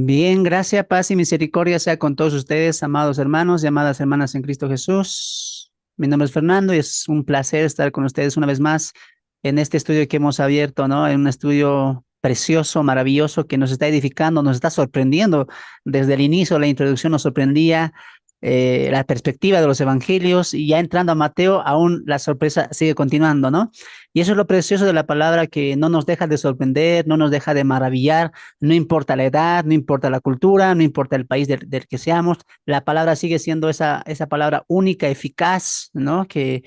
Bien, gracias, paz y misericordia sea con todos ustedes, amados hermanos y amadas hermanas en Cristo Jesús. Mi nombre es Fernando y es un placer estar con ustedes una vez más en este estudio que hemos abierto, ¿no? En un estudio precioso, maravilloso, que nos está edificando, nos está sorprendiendo. Desde el inicio, la introducción nos sorprendía, la perspectiva de los evangelios, y ya entrando a Mateo, aún la sorpresa sigue continuando, ¿no? Y eso es lo precioso de la palabra, que no nos deja de sorprender, no nos deja de maravillar. No importa la edad, no importa la cultura, no importa el país del que seamos, la palabra sigue siendo esa palabra única, eficaz, ¿no? Que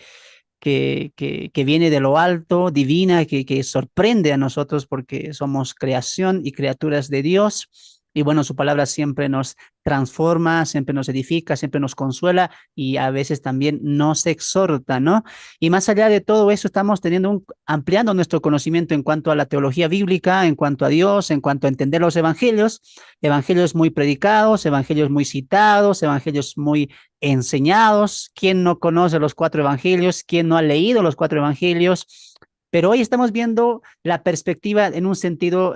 viene de lo alto, divina, que sorprende a nosotros porque somos creación y criaturas de Dios. Y bueno, su palabra siempre nos transforma, siempre nos edifica, siempre nos consuela y a veces también nos exhorta, ¿no? Y más allá de todo eso, estamos ampliando nuestro conocimiento en cuanto a la teología bíblica, en cuanto a Dios, en cuanto a entender los evangelios muy predicados, evangelios muy citados, evangelios muy enseñados. ¿Quién no conoce los cuatro evangelios? ¿Quién no ha leído los cuatro evangelios? Pero hoy estamos viendo la perspectiva en un sentido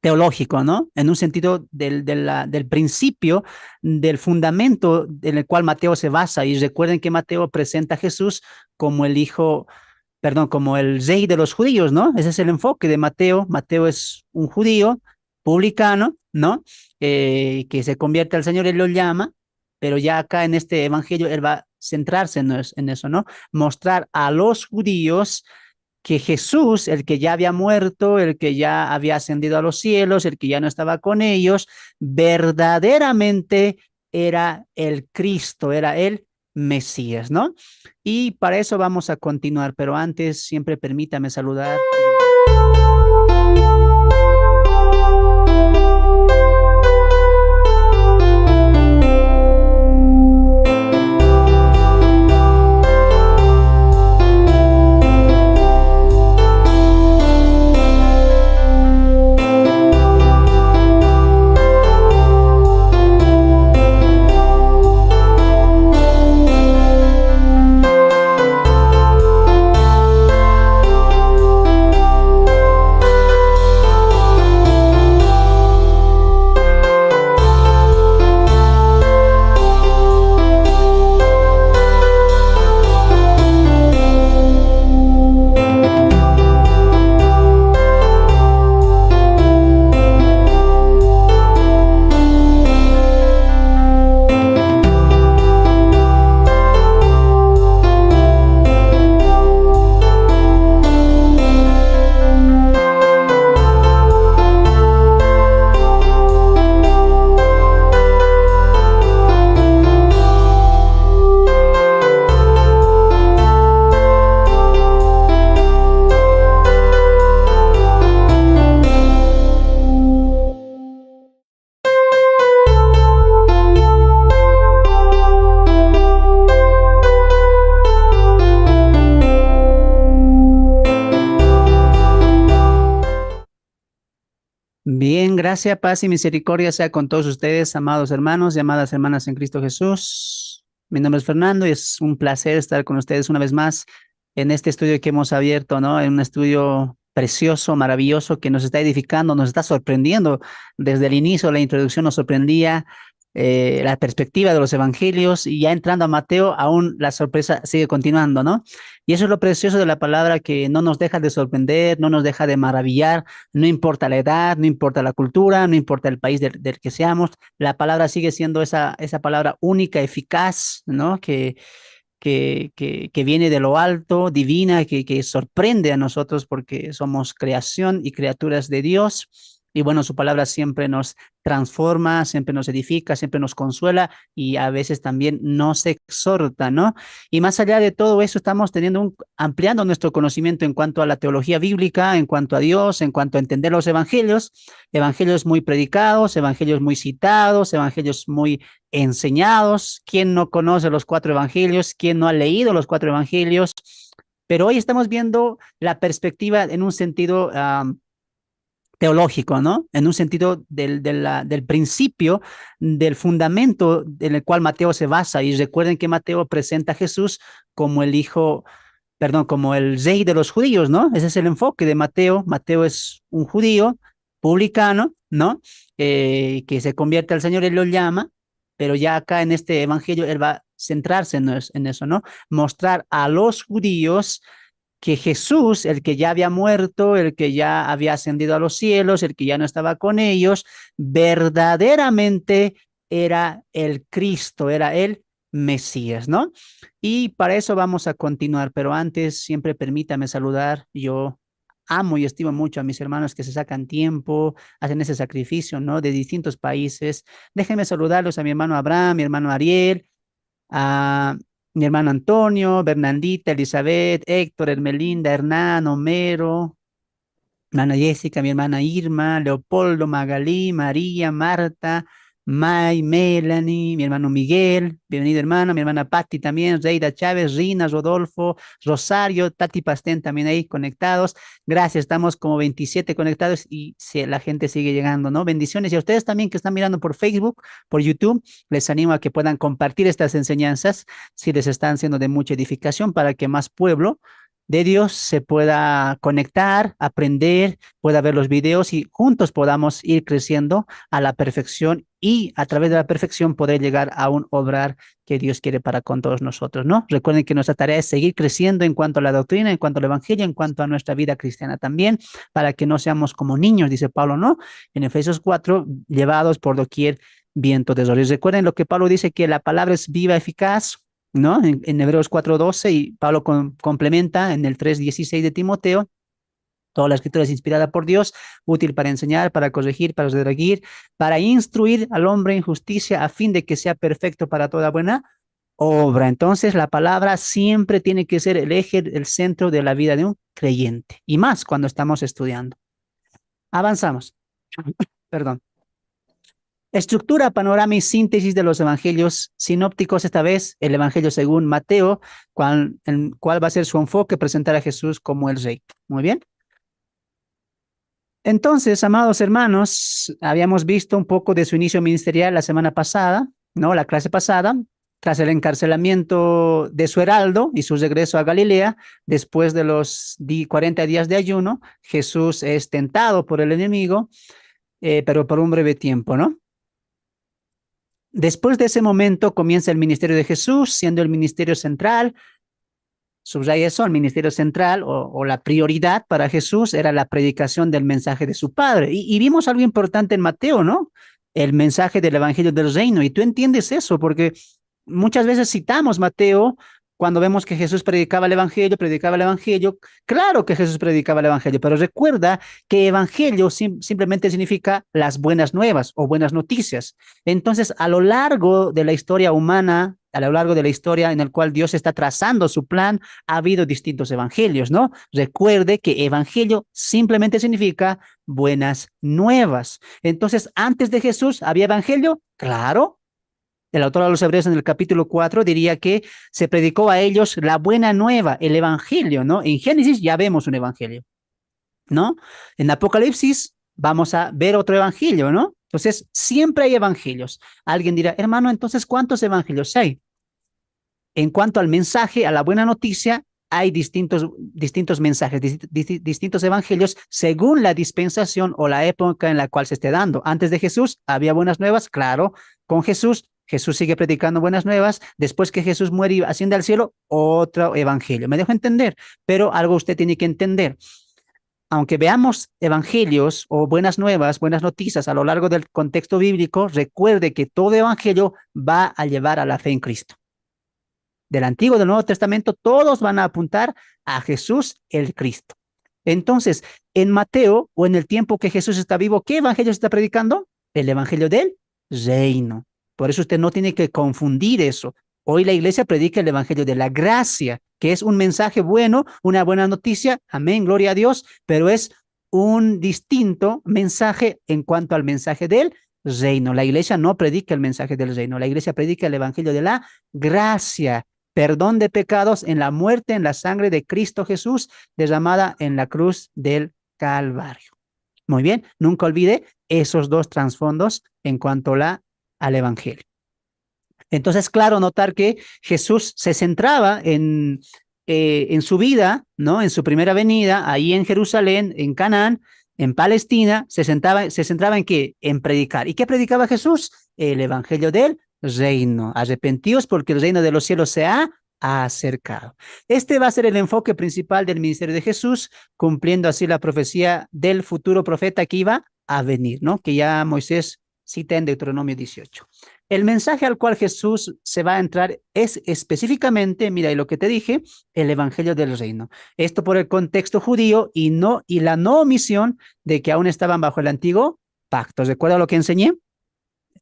teológico, ¿no? En un sentido del principio, del fundamento en el cual Mateo se basa. Y recuerden que Mateo presenta a Jesús como el hijo, perdón, como el rey de los judíos, ¿no? Ese es el enfoque de Mateo. Mateo es un judío publicano, ¿no? Que se convierte al Señor, él lo llama, pero ya acá en este evangelio él va a centrarse en eso, ¿no? Mostrar a los judíos que Jesús, el que ya había muerto, el que ya había ascendido a los cielos, el que ya no estaba con ellos, verdaderamente era el Cristo, era el Mesías, ¿no? Y para eso vamos a continuar, pero antes siempre permítame saludar. Bien, gracias, paz y misericordia sea con todos ustedes, amados hermanos y amadas hermanas en Cristo Jesús. Mi nombre es Fernando y es un placer estar con ustedes una vez más en este estudio que hemos abierto, ¿no? En un estudio precioso, maravilloso, que nos está edificando, nos está sorprendiendo. Desde el inicio, la introducción nos sorprendía, la perspectiva de los evangelios, y ya entrando a Mateo, aún la sorpresa sigue continuando, ¿no? Y eso es lo precioso de la palabra, que no nos deja de sorprender, no nos deja de maravillar. No importa la edad, no importa la cultura, no importa el país del que seamos, la palabra sigue siendo esa palabra única, eficaz, ¿no? Que viene de lo alto, divina, que sorprende a nosotros porque somos creación y criaturas de Dios. Y bueno, su palabra siempre nos transforma, siempre nos edifica, siempre nos consuela y a veces también nos exhorta, ¿no? Y más allá de todo eso, estamos ampliando nuestro conocimiento en cuanto a la teología bíblica, en cuanto a Dios, en cuanto a entender los evangelios muy predicados, evangelios muy citados, evangelios muy enseñados. ¿Quién no conoce los cuatro evangelios? ¿Quién no ha leído los cuatro evangelios? Pero hoy estamos viendo la perspectiva en un sentido teológico, ¿no? En un sentido del principio, del fundamento en el cual Mateo se basa. Y recuerden que Mateo presenta a Jesús como el hijo, perdón, como el rey de los judíos, ¿no? Ese es el enfoque de Mateo. Mateo es un judío publicano, ¿no? Que se convierte al Señor, Él lo llama, pero ya acá en este evangelio Él va a centrarse en eso, ¿no? Mostrar a los judíos que Jesús, el que ya había muerto, el que ya había ascendido a los cielos, el que ya no estaba con ellos, verdaderamente era el Cristo, era el Mesías, ¿no? Y para eso vamos a continuar, pero antes siempre permítame saludar. Yo amo y estimo mucho a mis hermanos que se sacan tiempo, hacen ese sacrificio, ¿no? De distintos países. Déjenme saludarlos a mi hermano Abraham, mi hermano Ariel, a mi hermano Antonio, Bernaldita, Elizabeth, Héctor, Hermelinda, Hernán, Homero, mi hermana Jessica, mi hermana Irma, Leopoldo, Magalí, María, Marta, May, Melanie, mi hermano Miguel, bienvenido hermano, mi hermana Patti también, Reida Chávez, Rina, Rodolfo, Rosario, Tati Pastén también ahí conectados. Gracias, estamos como 27 conectados y la gente sigue llegando, ¿no? Bendiciones. Y a ustedes también que están mirando por Facebook, por YouTube, les animo a que puedan compartir estas enseñanzas si les están siendo de mucha edificación para que más pueblo de Dios se pueda conectar, aprender, pueda ver los videos y juntos podamos ir creciendo a la perfección y a través de la perfección poder llegar a un obrar que Dios quiere para con todos nosotros, ¿no? Recuerden que nuestra tarea es seguir creciendo en cuanto a la doctrina, en cuanto al evangelio, en cuanto a nuestra vida cristiana también, para que no seamos como niños, dice Pablo, ¿no? En Efesios 4, llevados por doquier viento de dolores. Recuerden lo que Pablo dice, que la palabra es viva, eficaz, ¿no? En Hebreos 4:12 y Pablo complementa en el 3:16 de Timoteo. Toda la escritura es inspirada por Dios, útil para enseñar, para corregir, para redarguir, para instruir al hombre en justicia, a fin de que sea perfecto para toda buena obra. Entonces, la palabra siempre tiene que ser el eje, el centro de la vida de un creyente, y más cuando estamos estudiando. Avanzamos. Perdón. Estructura, panorama y síntesis de los evangelios sinópticos, esta vez el evangelio según Mateo, cuál va a ser su enfoque, presentar a Jesús como el rey. Muy bien. Entonces, amados hermanos, habíamos visto un poco de su inicio ministerial la semana pasada, ¿no? La clase pasada, tras el encarcelamiento de su heraldo y su regreso a Galilea, después de los 40 días de ayuno, Jesús es tentado por el enemigo, pero por un breve tiempo, ¿no? Después de ese momento comienza el ministerio de Jesús, siendo el ministerio central. Subraya eso, el ministerio central o la prioridad para Jesús era la predicación del mensaje de su Padre. Y vimos algo importante en Mateo, ¿no? El mensaje del Evangelio del Reino. Y tú entiendes eso, porque muchas veces citamos Mateo cuando vemos que Jesús predicaba el Evangelio. Claro que Jesús predicaba el Evangelio, pero recuerda que Evangelio simplemente significa las buenas nuevas o buenas noticias. Entonces, a lo largo de la historia humana, a lo largo de la historia en el cual Dios está trazando su plan, ha habido distintos evangelios, ¿no? Recuerde que evangelio simplemente significa buenas nuevas. Entonces, antes de Jesús, ¿había evangelio? Claro. El autor de los Hebreos en el capítulo 4 diría que se predicó a ellos la buena nueva, el evangelio, ¿no? En Génesis ya vemos un evangelio, ¿no? En Apocalipsis vamos a ver otro evangelio, ¿no? Entonces, siempre hay evangelios. Alguien dirá, hermano, entonces, ¿cuántos evangelios hay? En cuanto al mensaje, a la buena noticia, hay distintos mensajes, distintos evangelios según la dispensación o la época en la cual se esté dando. Antes de Jesús había buenas nuevas, claro. Con Jesús, Jesús sigue predicando buenas nuevas. Después que Jesús muere y asciende al cielo, otro evangelio. Me dejo entender, pero algo usted tiene que entender. Aunque veamos evangelios o buenas nuevas, buenas noticias a lo largo del contexto bíblico, recuerde que todo evangelio va a llevar a la fe en Cristo. Del Antiguo y del Nuevo Testamento, todos van a apuntar a Jesús el Cristo. Entonces, en Mateo o en el tiempo que Jesús está vivo, ¿qué evangelio se está predicando? El evangelio del reino. Por eso usted no tiene que confundir eso. Hoy la iglesia predica el evangelio de la gracia, que es un mensaje bueno, una buena noticia, amén, gloria a Dios, pero es un distinto mensaje en cuanto al mensaje del reino. La iglesia no predica el mensaje del reino, la iglesia predica el evangelio de la gracia, perdón de pecados en la muerte, en la sangre de Cristo Jesús, derramada en la cruz del Calvario. Muy bien, nunca olvide esos dos trasfondos en cuanto al evangelio. Entonces, claro, notar que Jesús se centraba en su vida, ¿no? En su primera venida, ahí en Jerusalén, en Canaán, en Palestina, se centraba en qué? En predicar. ¿Y qué predicaba Jesús? El evangelio del reino. Arrepentidos porque el reino de los cielos se ha acercado. Este va a ser el enfoque principal del ministerio de Jesús, cumpliendo así la profecía del futuro profeta que iba a venir, ¿no? Que ya Moisés cita en Deuteronomio 18. El mensaje al cual Jesús se va a entrar es específicamente, mira, y lo que te dije, el evangelio del reino. Esto por el contexto judío y la no omisión de que aún estaban bajo el antiguo pacto. ¿Recuerda lo que enseñé?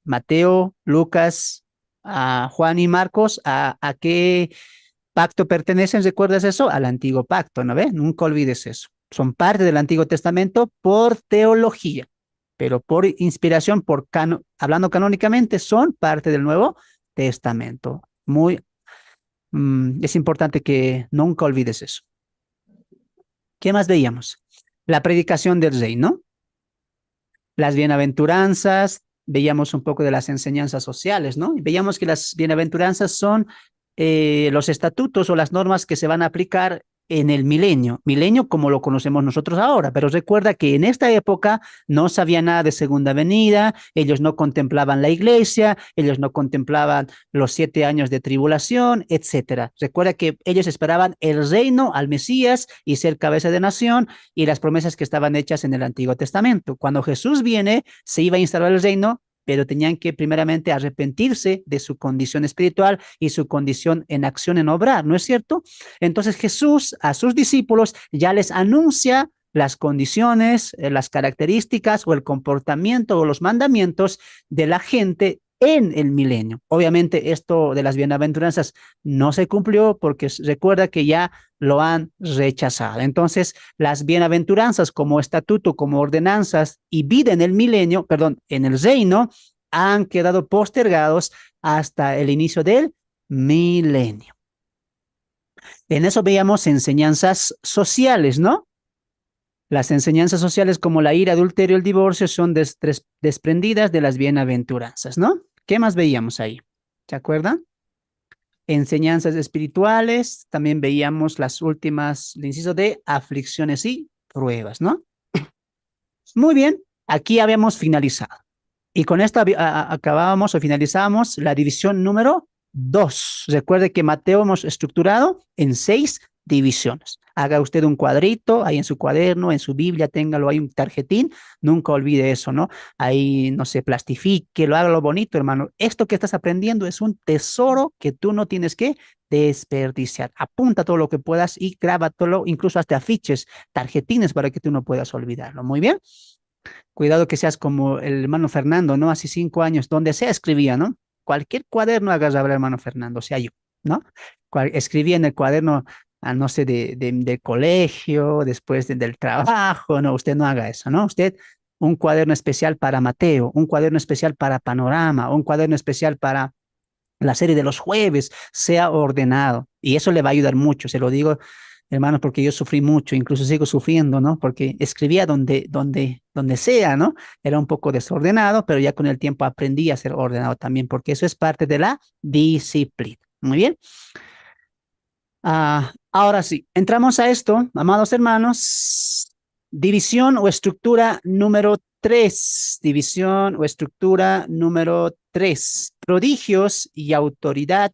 Mateo, Lucas, a Juan y Marcos, ¿a qué pacto pertenecen? ¿Recuerdas eso? Al antiguo pacto, ¿no ves? Nunca olvides eso. Son parte del Antiguo Testamento por teología, pero por inspiración, hablando canónicamente, son parte del Nuevo Testamento. Es importante que nunca olvides eso. ¿Qué más veíamos? La predicación del rey, ¿no? Las bienaventuranzas, veíamos un poco de las enseñanzas sociales, ¿no? Veíamos que las bienaventuranzas son los estatutos o las normas que se van a aplicar en el milenio como lo conocemos nosotros ahora, pero recuerda que en esta época no sabía nada de segunda venida, ellos no contemplaban la iglesia, ellos no contemplaban los 7 años de tribulación, etcétera. Recuerda que ellos esperaban el reino al Mesías y ser cabeza de nación y las promesas que estaban hechas en el Antiguo Testamento. Cuando Jesús viene, se iba a instalar el reino, pero tenían que primeramente arrepentirse de su condición espiritual y su condición en acción, en obrar, ¿no es cierto? Entonces Jesús a sus discípulos ya les anuncia las condiciones, las características o el comportamiento o los mandamientos de la gente en el milenio. Obviamente esto de las bienaventuranzas no se cumplió porque recuerda que ya lo han rechazado. Entonces, las bienaventuranzas como estatuto, como ordenanzas y vida en el milenio, perdón, en el reino, han quedado postergados hasta el inicio del milenio. En eso veíamos enseñanzas sociales, ¿no? Las enseñanzas sociales como la ira, adulterio, el divorcio son desprendidas de las bienaventuranzas, ¿no? ¿Qué más veíamos ahí? ¿Se acuerdan? Enseñanzas espirituales, también veíamos las últimas, el inciso de aflicciones y pruebas, ¿no? Muy bien, aquí habíamos finalizado. Y con esto acabábamos o finalizamos la división número 2. Recuerde que Mateo hemos estructurado en 6 divisiones. Haga usted un cuadrito ahí en su cuaderno, en su Biblia, téngalo ahí un tarjetín. Nunca olvide eso, ¿no? Ahí, no sé, plastifique, lo haga lo bonito, hermano. Esto que estás aprendiendo es un tesoro que tú no tienes que desperdiciar. Apunta todo lo que puedas y grábatelo, incluso hasta afiches, tarjetines para que tú no puedas olvidarlo. Muy bien. Cuidado que seas como el hermano Fernando, ¿no? Hace 5 años, donde sea escribía, ¿no? Cualquier cuaderno agarraba el hermano Fernando, o sea, yo, ¿no? Escribía en el cuaderno, no sé, de colegio, después del trabajo, no, usted no haga eso, ¿no? Usted, un cuaderno especial para Mateo, un cuaderno especial para Panorama, un cuaderno especial para la serie de los jueves, sea ordenado. Y eso le va a ayudar mucho, se lo digo, hermanos, porque yo sufrí mucho, incluso sigo sufriendo, ¿no? Porque escribía donde sea, ¿no? Era un poco desordenado, pero ya con el tiempo aprendí a ser ordenado también, porque eso es parte de la disciplina. Muy bien. Ahora sí, entramos a esto, amados hermanos. División o estructura número 3. División o estructura número 3. Prodigios y autoridad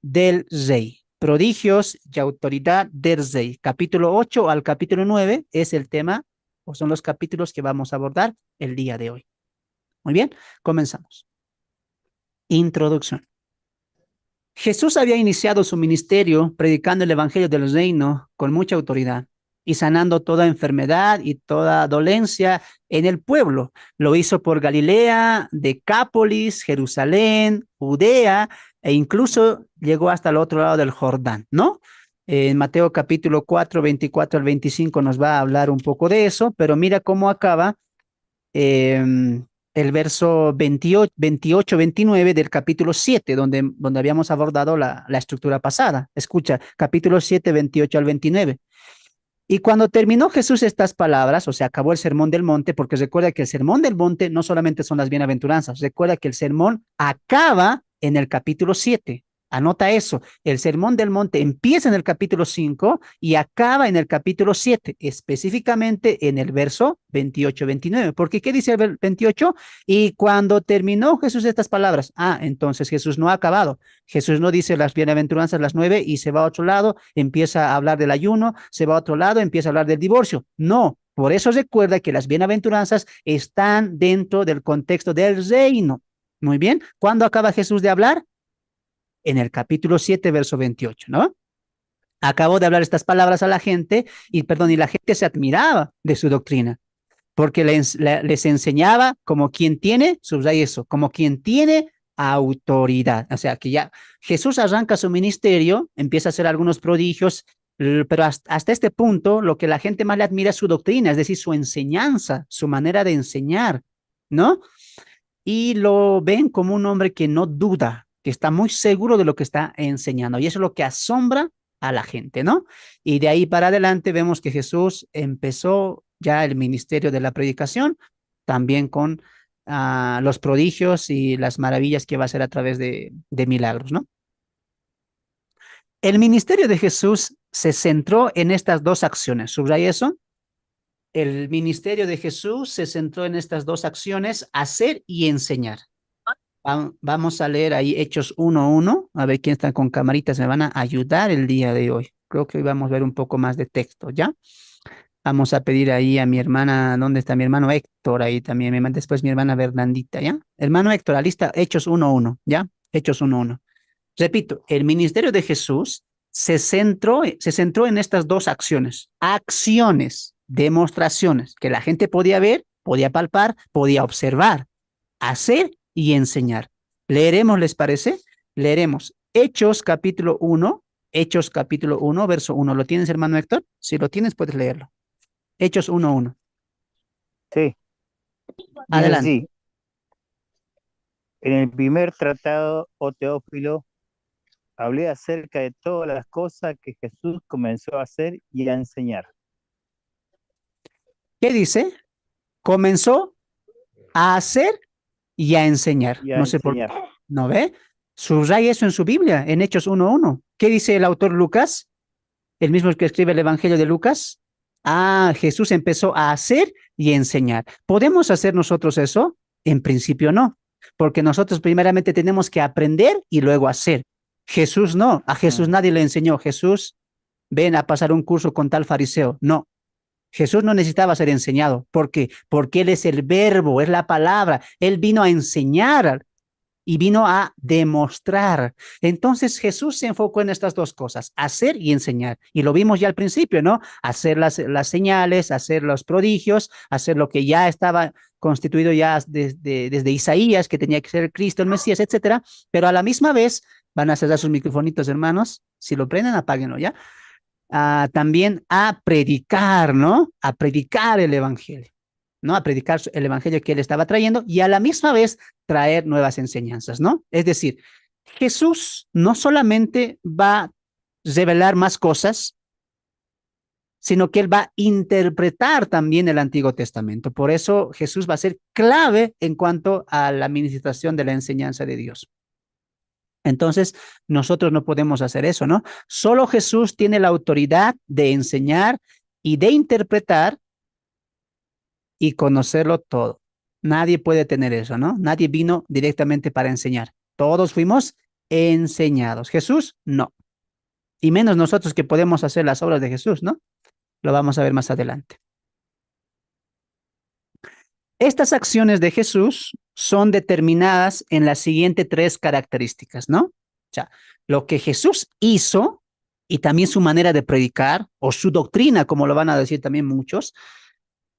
del rey. Prodigios y autoridad del rey. Capítulo 8 al capítulo 9 es el tema, o son los capítulos que vamos a abordar el día de hoy. Muy bien, comenzamos. Introducción. Jesús había iniciado su ministerio predicando el evangelio del reino con mucha autoridad y sanando toda enfermedad y toda dolencia en el pueblo. Lo hizo por Galilea, Decápolis, Jerusalén, Judea e incluso llegó hasta el otro lado del Jordán, ¿no? En Mateo capítulo 4, 24 al 25 nos va a hablar un poco de eso, pero mira cómo acaba el verso 28, 29 del capítulo 7, donde habíamos abordado la estructura pasada. Escucha, capítulo 7, 28 al 29. Y cuando terminó Jesús estas palabras, o sea, acabó el sermón del monte, porque recuerda que el sermón del monte no solamente son las bienaventuranzas, recuerda que el sermón acaba en el capítulo 7. Anota eso. El Sermón del Monte empieza en el capítulo 5 y acaba en el capítulo 7, específicamente en el verso 28-29. Porque ¿qué dice el 28? Y cuando terminó Jesús estas palabras, entonces Jesús no ha acabado. Jesús no dice las bienaventuranzas, las 9, y se va a otro lado, empieza a hablar del ayuno, se va a otro lado, empieza a hablar del divorcio. No, por eso recuerda que las bienaventuranzas están dentro del contexto del reino. Muy bien. ¿Cuándo acaba Jesús de hablar? En el capítulo 7, verso 28, ¿no? Acabó de hablar estas palabras a la gente y la gente se admiraba de su doctrina, porque les enseñaba como quien tiene, subraya eso, como quien tiene autoridad. O sea, que ya Jesús arranca su ministerio, empieza a hacer algunos prodigios, pero hasta este punto lo que la gente más le admira es su doctrina, es decir, su enseñanza, su manera de enseñar, ¿no? Y lo ven como un hombre que no duda, que está muy seguro de lo que está enseñando. Y eso es lo que asombra a la gente, ¿no? Y de ahí para adelante vemos que Jesús empezó ya el ministerio de la predicación, también con los prodigios y las maravillas que va a hacer a través de milagros, ¿no? El ministerio de Jesús se centró en estas dos acciones. ¿Subraya eso? El ministerio de Jesús se centró en estas dos acciones, hacer y enseñar. Vamos a leer ahí Hechos 1:1, a ver quién está con camaritas, me van a ayudar el día de hoy. Creo que hoy vamos a ver un poco más de texto, ¿ya? Vamos a pedir ahí a mi hermana, ¿dónde está mi hermano Héctor? Ahí también, después mi hermana Bernandita, ¿ya? Hermano Héctor, alista Hechos 1:1, ¿ya? Hechos 1:1. Repito, el ministerio de Jesús se centró en estas dos acciones, demostraciones, que la gente podía ver, podía palpar, podía observar, hacer y enseñar. Leeremos, ¿les parece? Leeremos Hechos capítulo 1, verso 1. ¿Lo tienes, hermano Héctor? Si lo tienes, puedes leerlo. Hechos 1:1. Sí, dice Adelante. así, en el primer tratado, oh Teófilo, hablé acerca de todas las cosas que Jesús comenzó a hacer y a enseñar. ¿Qué dice? Comenzó a hacer y a enseñar. Y a No sé por qué. enseñar. ¿No ve? Subraya eso en su Biblia, en Hechos 1:1. ¿Qué dice el autor Lucas? El mismo que escribe el Evangelio de Lucas. Jesús empezó a hacer y enseñar. ¿Podemos hacer nosotros eso? En principio no, porque nosotros primeramente tenemos que aprender y luego hacer. Jesús no, a Jesús Mm. nadie le enseñó. Jesús, ven a pasar un curso con tal fariseo. No, Jesús no necesitaba ser enseñado. ¿Por qué? Porque Él es el verbo, es la palabra. Él vino a enseñar y vino a demostrar. Entonces Jesús se enfocó en estas dos cosas, hacer y enseñar. Y lo vimos ya al principio, ¿no? Hacer las señales, hacer los prodigios, hacer lo que ya estaba constituido ya desde Isaías, que tenía que ser Cristo, el Mesías, etcétera. Pero a la misma vez, van a cerrar sus microfonitos, hermanos. Si lo prenden, apáguenlo, ¿ya? También a predicar, ¿no? A predicar el evangelio, ¿no? A predicar el evangelio que él estaba trayendo y a la misma vez traer nuevas enseñanzas, ¿no? Es decir, Jesús no solamente va a revelar más cosas, sino que él va a interpretar también el Antiguo Testamento. Por eso Jesús va a ser clave en cuanto a la administración de la enseñanza de Dios. Entonces, nosotros no podemos hacer eso, ¿no? Solo Jesús tiene la autoridad de enseñar y de interpretar y conocerlo todo. Nadie puede tener eso, ¿no? Nadie vino directamente para enseñar. Todos fuimos enseñados. Jesús, no. Y menos nosotros que podemos hacer las obras de Jesús, ¿no? Lo vamos a ver más adelante. Estas acciones de Jesús son determinadas en las siguientes tres características, ¿no? O sea, lo que Jesús hizo y también su manera de predicar o su doctrina, como lo van a decir también muchos,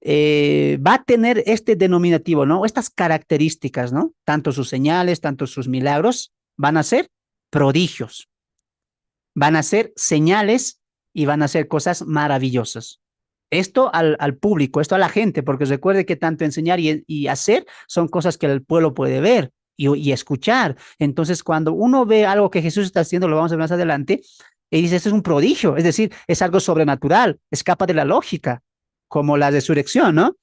va a tener este denominativo, ¿no? Estas características, ¿no? Tanto sus señales, tanto sus milagros, van a ser prodigios, van a ser señales y van a ser cosas maravillosas. Esto al público, esto a la gente, porque recuerde que tanto enseñar y hacer son cosas que el pueblo puede ver y escuchar. Entonces, cuando uno ve algo que Jesús está haciendo, lo vamos a ver más adelante, y dice, esto es un prodigio, es decir, es algo sobrenatural, escapa de la lógica, como la resurrección, ¿no?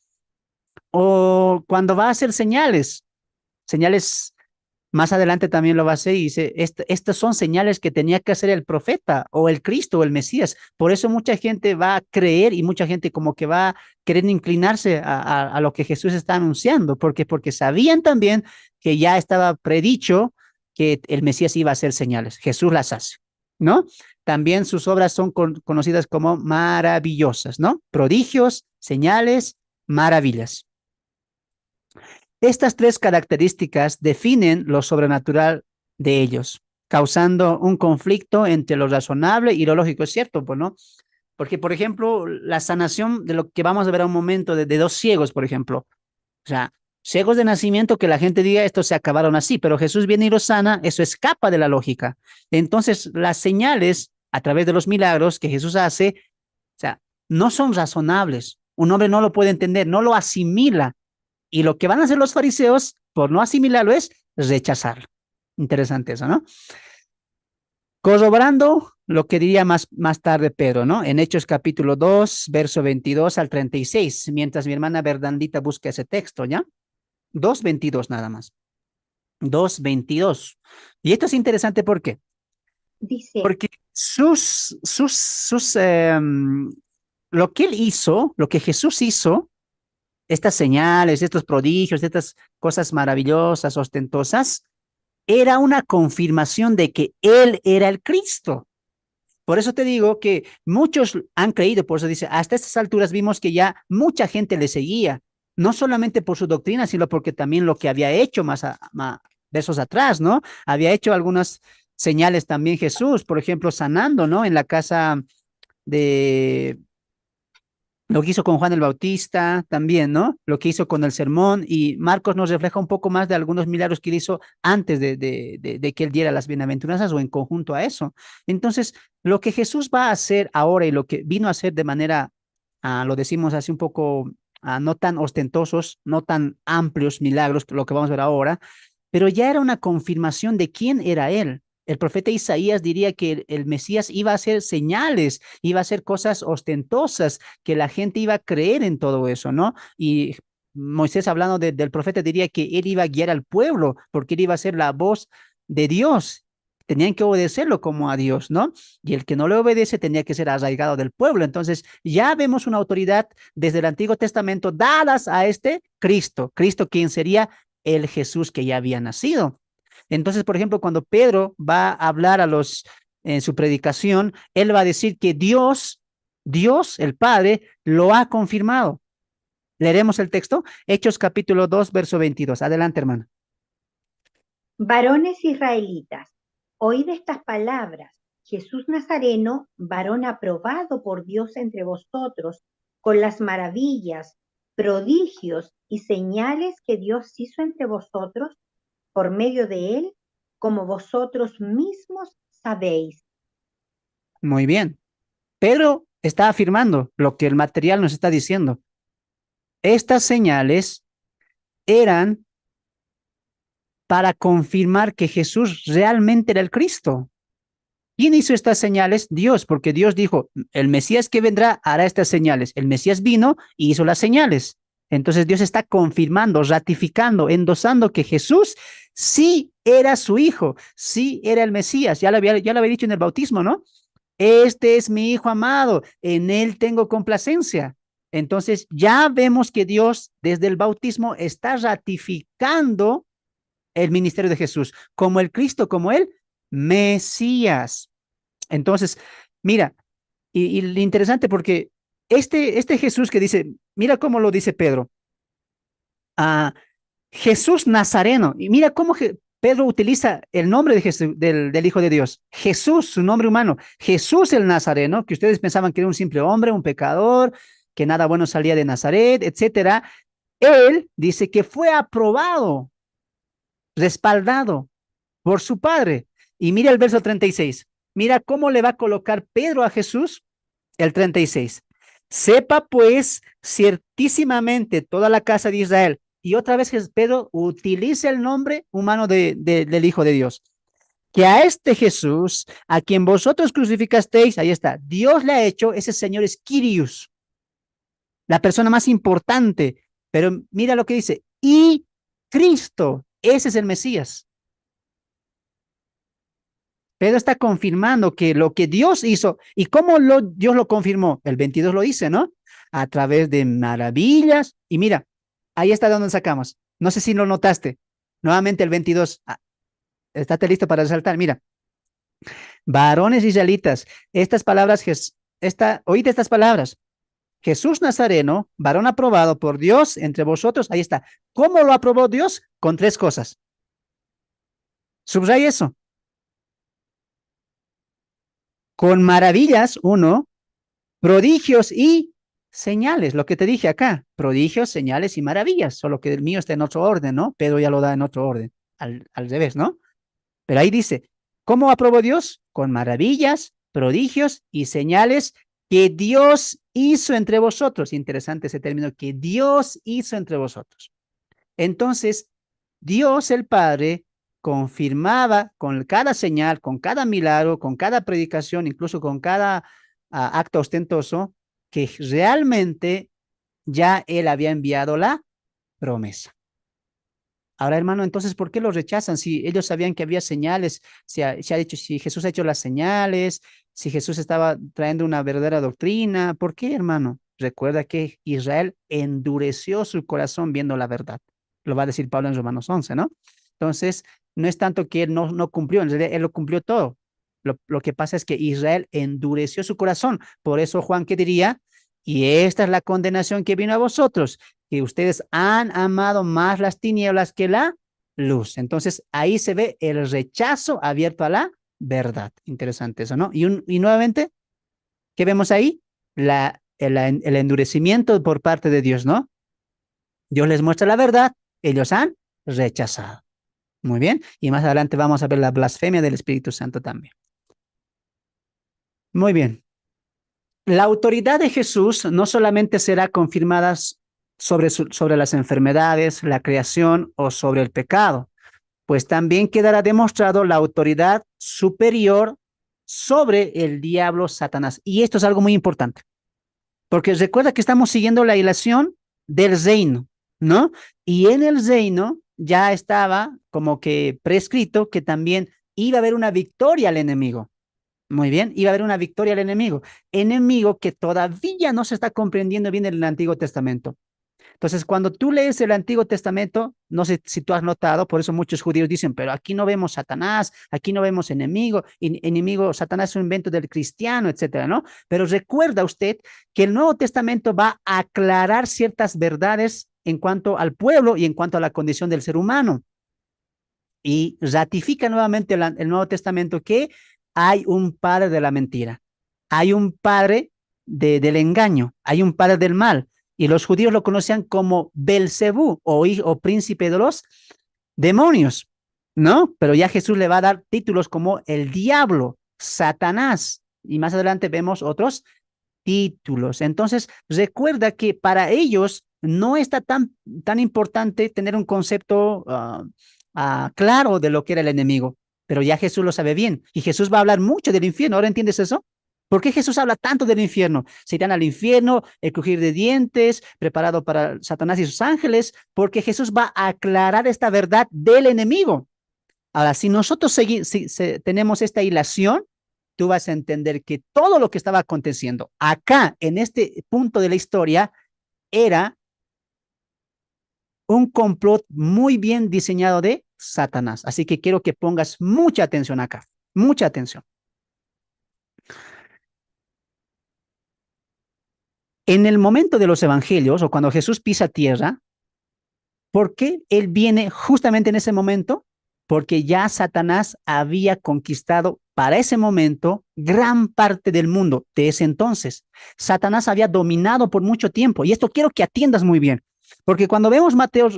O cuando va a hacer señales Más adelante también lo va a hacer y dice, estas son señales que tenía que hacer el profeta o el Cristo o el Mesías. Por eso mucha gente va a creer y mucha gente como que va a querer inclinarse a lo que Jesús está anunciando, porque sabían también que ya estaba predicho que el Mesías iba a hacer señales. Jesús las hace, ¿no? También sus obras son conocidas como maravillosas, ¿no? Prodigios, señales, maravillas. Estas tres características definen lo sobrenatural de ellos, causando un conflicto entre lo razonable y lo lógico. Es cierto, pues, ¿no? Porque, por ejemplo, la sanación de lo que vamos a ver a un momento de dos ciegos, por ejemplo. O sea, ciegos de nacimiento que la gente diga estos se acabaron así, pero Jesús viene y los sana, eso escapa de la lógica. Entonces, las señales a través de los milagros que Jesús hace, o sea, no son razonables. Un hombre no lo puede entender, no lo asimila. Y lo que van a hacer los fariseos, por no asimilarlo, es rechazarlo. Interesante eso, ¿no? Corroborando lo que diría más tarde Pedro, ¿no? En Hechos capítulo 2, verso 22 al 36, mientras mi hermana Verdandita busca ese texto, ¿ya? 2:22 nada más. 2:22. Y esto es interesante, ¿por qué? Dice, Porque lo que él hizo, lo que Jesús hizo, estas señales, estos prodigios, estas cosas maravillosas, ostentosas, era una confirmación de que él era el Cristo. Por eso te digo que muchos han creído, por eso dice, hasta estas alturas vimos que ya mucha gente le seguía, no solamente por su doctrina, sino porque también lo que había hecho más versos atrás, ¿no? Había hecho algunas señales también Jesús, por ejemplo, sanando, ¿no? En la casa de lo que hizo con Juan el Bautista también, ¿no? Lo que hizo con el sermón y Marcos nos refleja un poco más de algunos milagros que él hizo antes de que él diera las bienaventuranzas o en conjunto a eso. Entonces, lo que Jesús va a hacer ahora y lo que vino a hacer de manera, lo decimos así un poco, no tan ostentosos, no tan amplios milagros, lo que vamos a ver ahora, pero ya era una confirmación de quién era él. El profeta Isaías diría que el Mesías iba a hacer señales, iba a hacer cosas ostentosas, que la gente iba a creer en todo eso, ¿no? Y Moisés hablando del profeta diría que él iba a guiar al pueblo, porque él iba a ser la voz de Dios. Tenían que obedecerlo como a Dios, ¿no? Y el que no le obedece tenía que ser arraigado del pueblo. Entonces, ya vemos una autoridad desde el Antiguo Testamento dadas a este Cristo, Cristo quien sería el Jesús que ya había nacido. Entonces, por ejemplo, cuando Pedro va a hablar en su predicación, él va a decir que Dios, el Padre, lo ha confirmado. Leeremos el texto, Hechos capítulo 2, verso 22. Adelante, hermano. varones israelitas, oíd estas palabras. Jesús Nazareno, varón aprobado por Dios entre vosotros, con las maravillas, prodigios y señales que Dios hizo entre vosotros por medio de él, como vosotros mismos sabéis. Muy bien. Pedro está afirmando lo que el material nos está diciendo. Estas señales eran para confirmar que Jesús realmente era el Cristo. ¿Quién hizo estas señales? Dios, porque Dios dijo, el Mesías que vendrá hará estas señales. El Mesías vino y hizo las señales. Entonces Dios está confirmando, ratificando, endosando que Jesús sí era su hijo, sí era el Mesías. Ya lo había dicho en el bautismo, ¿no? Este es mi hijo amado, en él tengo complacencia. Entonces ya vemos que Dios desde el bautismo está ratificando el ministerio de Jesús como el Cristo, como el Mesías. Entonces, mira, y lo interesante porque este Jesús que dice, mira cómo lo dice Pedro, a Jesús Nazareno, y mira cómo Pedro utiliza el nombre de Jesús, del Hijo de Dios, Jesús, su nombre humano, Jesús el Nazareno, que ustedes pensaban que era un simple hombre, un pecador, que nada bueno salía de Nazaret, etcétera. Él dice que fue aprobado, respaldado por su Padre. Y mira el verso 36. Mira cómo le va a colocar Pedro a Jesús el 36. Sepa pues ciertísimamente toda la casa de Israel. Y otra vez Pedro utiliza el nombre humano del Hijo de Dios. Que a este Jesús, a quien vosotros crucificasteis, ahí está, Dios le ha hecho, ese Señor es Kyrios, la persona más importante. Pero mira lo que dice, y Cristo, ese es el Mesías. Pedro está confirmando que lo que Dios hizo, ¿y cómo Dios lo confirmó? El 22 lo dice, ¿no? A través de maravillas. Y mira, ahí está donde sacamos. No sé si lo notaste. Nuevamente el 22. Estate listo para resaltar. Mira, varones israelitas, estas palabras, oíd estas palabras. Jesús Nazareno, varón aprobado por Dios entre vosotros. Ahí está. ¿Cómo lo aprobó Dios? Con tres cosas. Subraya eso. Con maravillas, uno, prodigios y señales, lo que te dije acá, prodigios, señales y maravillas, solo que el mío está en otro orden, ¿no? Pedro ya lo da en otro orden, al revés, ¿no? Pero ahí dice, ¿cómo aprobó Dios? Con maravillas, prodigios y señales que Dios hizo entre vosotros. Interesante ese término, que Dios hizo entre vosotros. Entonces, Dios el Padre confirmaba con cada señal, con cada milagro, con cada predicación, incluso con cada acto ostentoso, que realmente ya Él había enviado la promesa. Ahora, hermano, entonces, ¿por qué lo rechazan? Si ellos sabían que había señales, se ha dicho, si Jesús ha hecho las señales, si Jesús estaba trayendo una verdadera doctrina, ¿por qué, hermano? Recuerda que Israel endureció su corazón viendo la verdad. Lo va a decir Pablo en Romanos 11, ¿no? Entonces, no es tanto que él no cumplió, en realidad él lo cumplió todo. Lo que pasa es que Israel endureció su corazón. Por eso Juan, ¿qué diría? Y esta es la condenación que vino a vosotros, que ustedes han amado más las tinieblas que la luz. Entonces, ahí se ve el rechazo abierto a la verdad. Interesante eso, ¿no? Y nuevamente, ¿qué vemos ahí? El endurecimiento por parte de Dios, ¿no? Dios les muestra la verdad, ellos han rechazado. Muy bien, y más adelante vamos a ver la blasfemia del Espíritu Santo también. Muy bien. La autoridad de Jesús no solamente será confirmada sobre las enfermedades, la creación o sobre el pecado, pues también quedará demostrado la autoridad superior sobre el diablo Satanás. Y esto es algo muy importante, porque recuerda que estamos siguiendo la ilación del reino, ¿no? Y en el reino ya estaba como que prescrito que también iba a haber una victoria al enemigo. Muy bien, iba a haber una victoria al enemigo. Enemigo que todavía no se está comprendiendo bien en el Antiguo Testamento. Entonces, cuando tú lees el Antiguo Testamento, no sé si tú has notado, por eso muchos judíos dicen, pero aquí no vemos Satanás, aquí no vemos enemigo, enemigo, Satanás es un invento del cristiano, etcétera, ¿no? Pero recuerda usted que el Nuevo Testamento va a aclarar ciertas verdades en cuanto al pueblo y en cuanto a la condición del ser humano. Y ratifica nuevamente el Nuevo Testamento que hay un padre de la mentira, hay un padre del engaño, hay un padre del mal. Y los judíos lo conocían como Belcebú o príncipe de los demonios, ¿no? Pero ya Jesús le va a dar títulos como el diablo, Satanás. Y más adelante vemos otros títulos. Entonces, recuerda que para ellos no está tan importante tener un concepto claro de lo que era el enemigo, pero ya Jesús lo sabe bien y Jesús va a hablar mucho del infierno. ¿Ahora entiendes eso? ¿Por qué Jesús habla tanto del infierno? Se irán al infierno, el crujir de dientes, preparado para Satanás y sus ángeles, porque Jesús va a aclarar esta verdad del enemigo. Ahora, si nosotros tenemos esta hilación, tú vas a entender que todo lo que estaba aconteciendo acá, en este punto de la historia, era un complot muy bien diseñado de Satanás. Así que quiero que pongas mucha atención acá, mucha atención. En el momento de los evangelios o cuando Jesús pisa tierra, ¿por qué él viene justamente en ese momento? Porque ya Satanás había conquistado para ese momento gran parte del mundo de ese entonces. Satanás había dominado por mucho tiempo y esto quiero que atiendas muy bien, porque cuando vemos Mateo,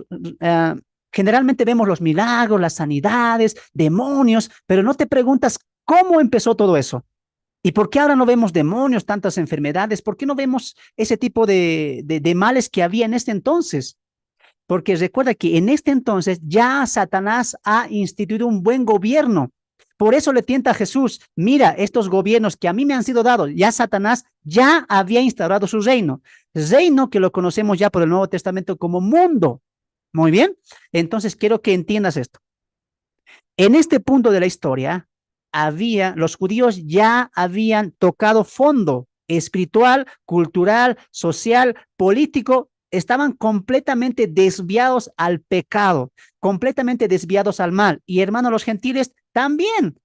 generalmente vemos los milagros, las sanidades, demonios, pero no te preguntas cómo empezó todo eso. ¿Y por qué ahora no vemos demonios, tantas enfermedades? ¿Por qué no vemos ese tipo de males que había en este entonces? Porque recuerda que en este entonces ya Satanás ha instituido un buen gobierno. Por eso le tienta a Jesús, mira, estos gobiernos que a mí me han sido dados, ya Satanás ya había instaurado su reino que lo conocemos ya por el Nuevo Testamento como mundo. Muy bien, entonces quiero que entiendas esto. En este punto de la historia, los judíos ya habían tocado fondo espiritual, cultural, social, político, estaban completamente desviados al pecado, completamente desviados al mal. Y hermanos, los gentiles también,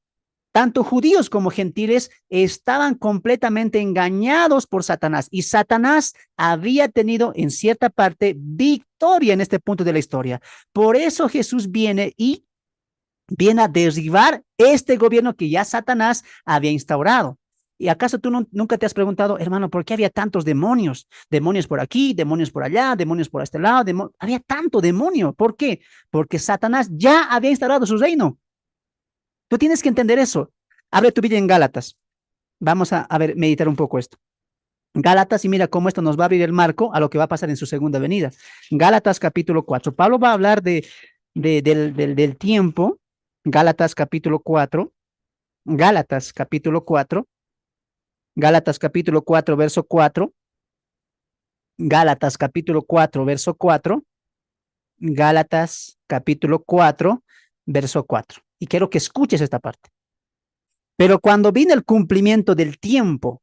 tanto judíos como gentiles, estaban completamente engañados por Satanás. Y Satanás había tenido en cierta parte victoria en este punto de la historia. Por eso Jesús viene a derribar este gobierno que ya Satanás había instaurado. ¿Y acaso tú nunca te has preguntado, hermano, por qué había tantos demonios? Demonios por aquí, demonios por allá, demonios por este lado. Había tanto demonio. ¿Por qué? Porque Satanás ya había instaurado su reino. Tú tienes que entender eso. Abre tu Biblia en Gálatas. Vamos a ver, meditar un poco esto. Gálatas, y mira cómo esto nos va a abrir el marco a lo que va a pasar en su segunda venida. Gálatas capítulo 4. Pablo va a hablar del tiempo. Gálatas capítulo 4. Gálatas capítulo 4. Gálatas capítulo 4, verso 4. Gálatas capítulo 4, verso 4. Gálatas capítulo 4, verso 4. Y quiero que escuches esta parte. Pero cuando vino el cumplimiento del tiempo,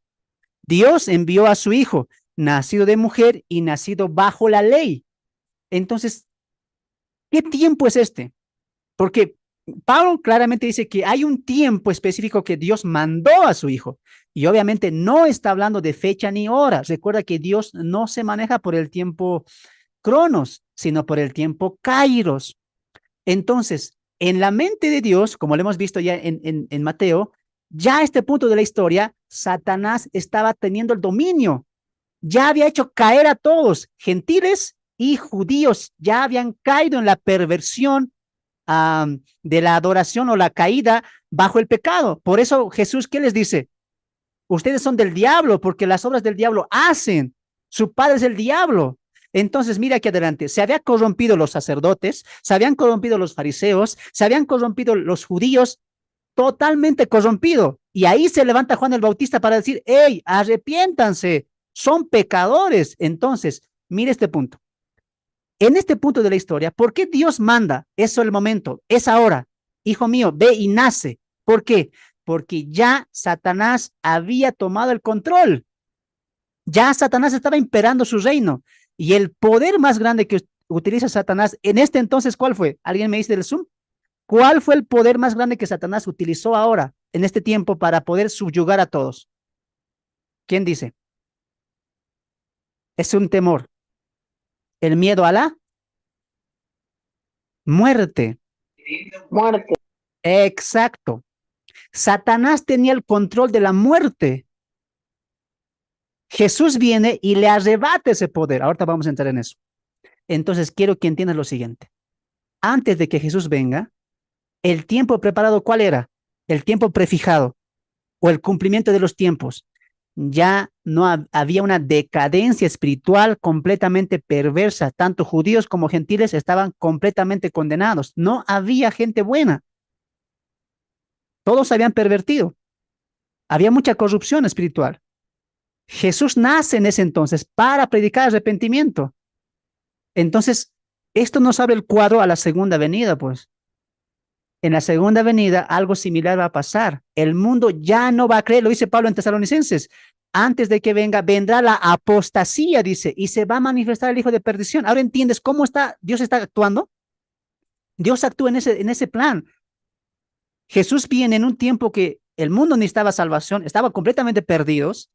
Dios envió a su Hijo, nacido de mujer y nacido bajo la ley. Entonces, ¿qué tiempo es este? Porque Pablo claramente dice que hay un tiempo específico que Dios mandó a su Hijo. Y obviamente no está hablando de fecha ni hora. Recuerda que Dios no se maneja por el tiempo cronos, sino por el tiempo kairos. Entonces, en la mente de Dios, como lo hemos visto ya en Mateo, ya a este punto de la historia, Satanás estaba teniendo el dominio. Ya había hecho caer a todos, gentiles y judíos, ya habían caído en la perversión de la adoración o la caída bajo el pecado. Por eso Jesús, ¿qué les dice? Ustedes son del diablo porque las obras del diablo hacen. Su padre es el diablo. Entonces, mira aquí adelante, se habían corrompido los sacerdotes, se habían corrompido los fariseos, se habían corrompido los judíos, totalmente corrompido. Y ahí se levanta Juan el Bautista para decir, hey, arrepiéntanse, son pecadores. Entonces, mire este punto. En este punto de la historia, ¿por qué Dios manda? Eso es el momento, es ahora. Hijo mío, ve y nace. ¿Por qué? Porque ya Satanás había tomado el control. Ya Satanás estaba imperando su reino. Y el poder más grande que utiliza Satanás en este entonces, ¿cuál fue? ¿Alguien me dice del Zoom? ¿Cuál fue el poder más grande que Satanás utilizó ahora, en este tiempo, para poder subyugar a todos? ¿Quién dice? Es un temor. El miedo a la muerte. Muerte. Exacto. Satanás tenía el control de la muerte. Jesús viene y le arrebata ese poder. Ahorita vamos a entrar en eso. Entonces, quiero que entiendas lo siguiente. Antes de que Jesús venga, el tiempo preparado, ¿cuál era? El tiempo prefijado o el cumplimiento de los tiempos. Ya no había una decadencia espiritual completamente perversa. Tanto judíos como gentiles estaban completamente condenados. No había gente buena. Todos se habían pervertido. Había mucha corrupción espiritual. Jesús nace en ese entonces para predicar arrepentimiento. Entonces, esto nos abre el cuadro a la segunda venida, pues. En la segunda venida, algo similar va a pasar. El mundo ya no va a creer, lo dice Pablo en Tesalonicenses. Antes de que venga, vendrá la apostasía, dice, y se va a manifestar el hijo de perdición. Ahora entiendes cómo Dios está actuando. Dios actúa en ese plan. Jesús viene en un tiempo que el mundo necesitaba salvación, estaba completamente perdidos,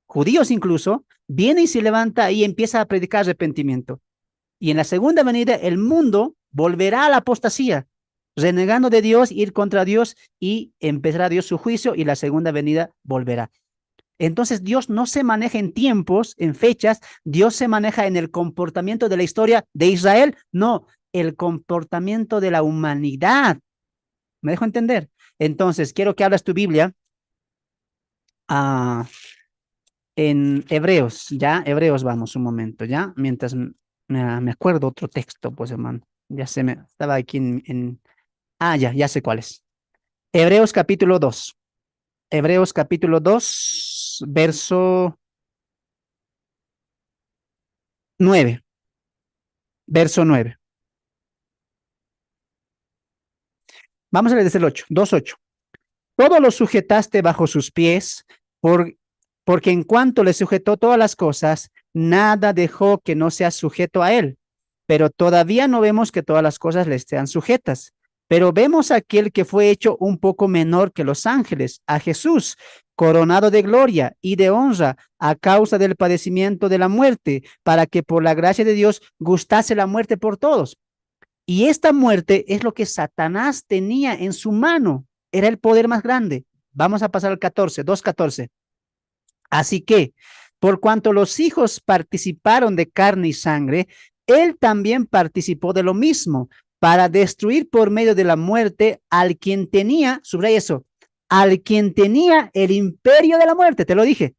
judíos incluso, viene y se levanta y empieza a predicar arrepentimiento. Y en la segunda venida, el mundo volverá a la apostasía, renegando de Dios, ir contra Dios y empezará Dios su juicio y la segunda venida volverá. Entonces Dios no se maneja en tiempos, en fechas, Dios se maneja en el comportamiento de la historia de Israel, no, el comportamiento de la humanidad. ¿Me dejo entender? Entonces, quiero que hablas tu Biblia en Hebreos, ¿ya? Hebreos vamos un momento, ¿ya? Mientras me acuerdo otro texto, pues hermano, estaba aquí ya sé cuál es. Hebreos capítulo 2. Hebreos capítulo 2, verso 9. Verso 9. Vamos a leer desde el 8, 2:8. todo lo sujetaste bajo sus pies, por, porque en cuanto le sujetó todas las cosas, nada dejó que no sea sujeto a él. Pero todavía no vemos que todas las cosas le estén sujetas. Pero vemos a aquel que fue hecho un poco menor que los ángeles, a Jesús, coronado de gloria y de honra a causa del padecimiento de la muerte, para que por la gracia de Dios gustase la muerte por todos. Y esta muerte es lo que Satanás tenía en su mano. Era el poder más grande. Vamos a pasar al 14, 2:14. Así que, por cuanto los hijos participaron de carne y sangre, él también participó de lo mismo, para destruir por medio de la muerte al quien tenía, subraya eso, al quien tenía el imperio de la muerte. Te lo dije.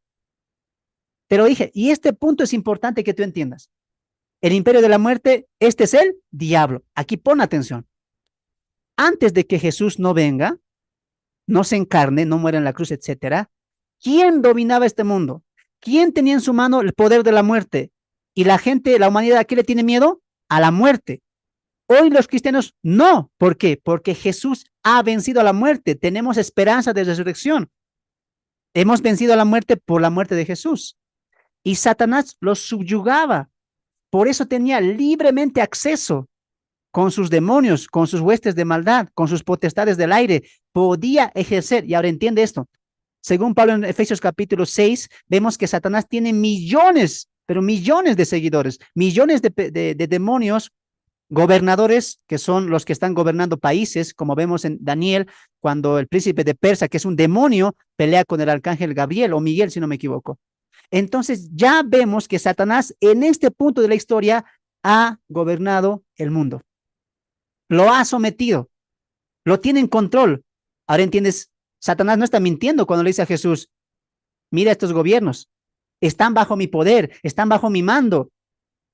Te lo dije. Y este punto es importante que tú entiendas. El imperio de la muerte, este es el diablo. Aquí pon atención. Antes de que Jesús no venga, no se encarne, no muera en la cruz, etcétera, ¿quién dominaba este mundo? ¿Quién tenía en su mano el poder de la muerte? Y la gente, la humanidad, ¿a qué le tiene miedo? A la muerte. Hoy los cristianos no. ¿Por qué? Porque Jesús ha vencido a la muerte. Tenemos esperanza de resurrección. Hemos vencido a la muerte por la muerte de Jesús. Y Satanás los subyugaba. Por eso tenía libremente acceso con sus demonios, con sus huestes de maldad, con sus potestades del aire, podía ejercer. Y ahora entiende esto. Según Pablo en Efesios capítulo 6, vemos que Satanás tiene millones, pero millones de seguidores, millones de demonios, gobernadores, que son los que están gobernando países, como vemos en Daniel, cuando el príncipe de Persia, que es un demonio, pelea con el arcángel Gabriel o Miguel, si no me equivoco. Entonces ya vemos que Satanás en este punto de la historia ha gobernado el mundo. Lo ha sometido, lo tiene en control. Ahora entiendes, Satanás no está mintiendo cuando le dice a Jesús, mira estos gobiernos, están bajo mi poder, están bajo mi mando.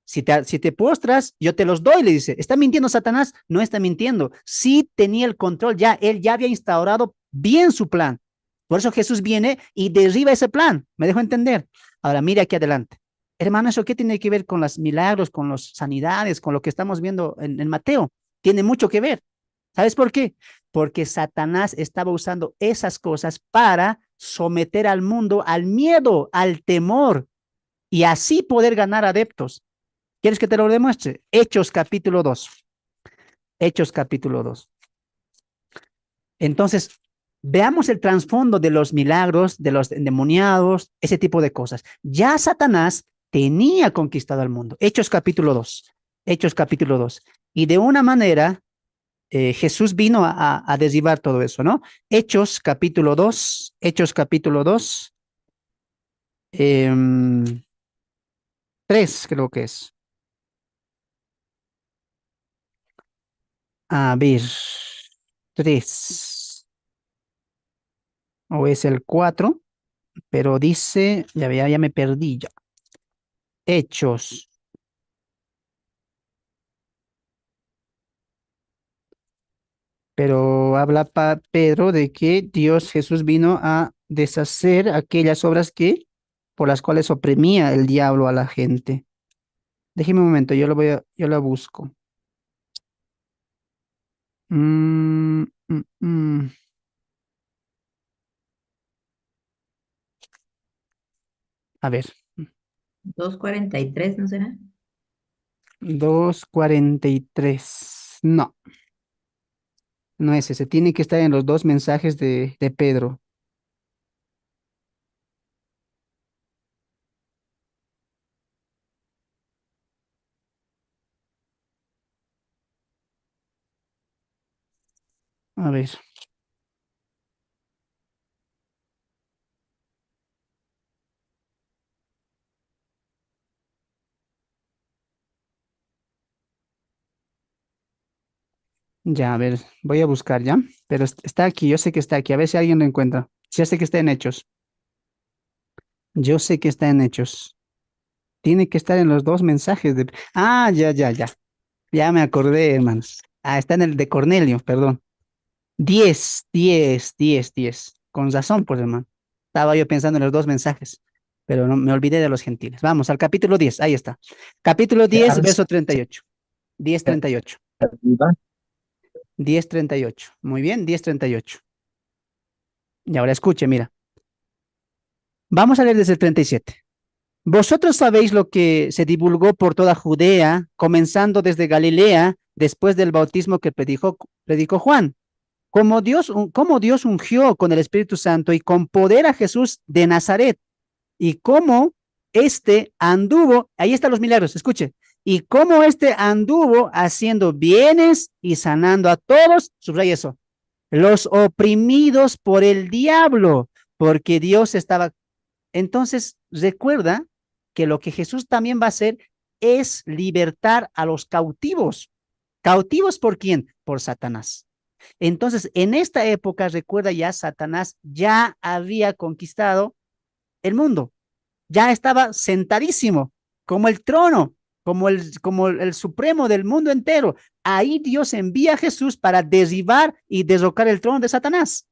Si te postras, yo te los doy, le dice. ¿Está mintiendo Satanás? No está mintiendo. Sí tenía el control ya, él ya había instaurado bien su plan. Por eso Jesús viene y derriba ese plan. ¿Me dejo entender? Ahora, mire aquí adelante. Hermano, ¿eso qué tiene que ver con los milagros, con las sanidades, con lo que estamos viendo en Mateo? Tiene mucho que ver. ¿Sabes por qué? Porque Satanás estaba usando esas cosas para someter al mundo al miedo, al temor, y así poder ganar adeptos. ¿Quieres que te lo demuestre? Hechos capítulo 2. Hechos capítulo 2. Entonces, veamos el trasfondo de los milagros, de los endemoniados, ese tipo de cosas. Ya Satanás tenía conquistado al mundo. Hechos capítulo 2. Hechos capítulo 2. Y de una manera, Jesús vino a derribar todo eso, ¿no? Hechos capítulo 2. Hechos capítulo 2. 3 creo que es. A ver, 3. O es el 4, pero dice, ya me perdí ya. Hechos. Pero habla Pedro de que Dios Jesús vino a deshacer aquellas obras que por las cuales oprimía el diablo a la gente. Déjeme un momento, yo lo busco. Mm, mm, mm. A ver, 2:43, ¿no será? 2:43. No, no es ese. Tiene que estar en los dos mensajes de Pedro. A ver. Ya, a ver, voy a buscar ya, pero está aquí, yo sé que está aquí, a ver si alguien lo encuentra. Ya sé que está en Hechos, yo sé que está en Hechos. Tiene que estar en los dos mensajes de... Ah, ya me acordé, hermanos. Ah, está en el de Cornelio, perdón. 10. Con razón, pues, hermano. Estaba yo pensando en los dos mensajes, pero no, me olvidé de los gentiles. Vamos al capítulo 10, ahí está. Capítulo 10, verso 38. 10:38. 10:38. Muy bien, 10:38. Y ahora escuche, mira. Vamos a leer desde el 37. Vosotros sabéis lo que se divulgó por toda Judea, comenzando desde Galilea, después del bautismo que predicó Juan. Cómo Dios ungió con el Espíritu Santo y con poder a Jesús de Nazaret, y cómo éste anduvo, ahí están los milagros, escuche, y cómo éste anduvo haciendo bienes y sanando a todos, subraya eso, los oprimidos por el diablo, porque Dios estaba. Entonces, recuerda que lo que Jesús también va a hacer es libertar a los cautivos. ¿Cautivos por quién? Por Satanás. Entonces, en esta época, recuerda ya, Satanás ya había conquistado el mundo, ya estaba sentadísimo, como el trono, como el supremo del mundo entero. Ahí Dios envía a Jesús para derribar y derrocar el trono de Satanás.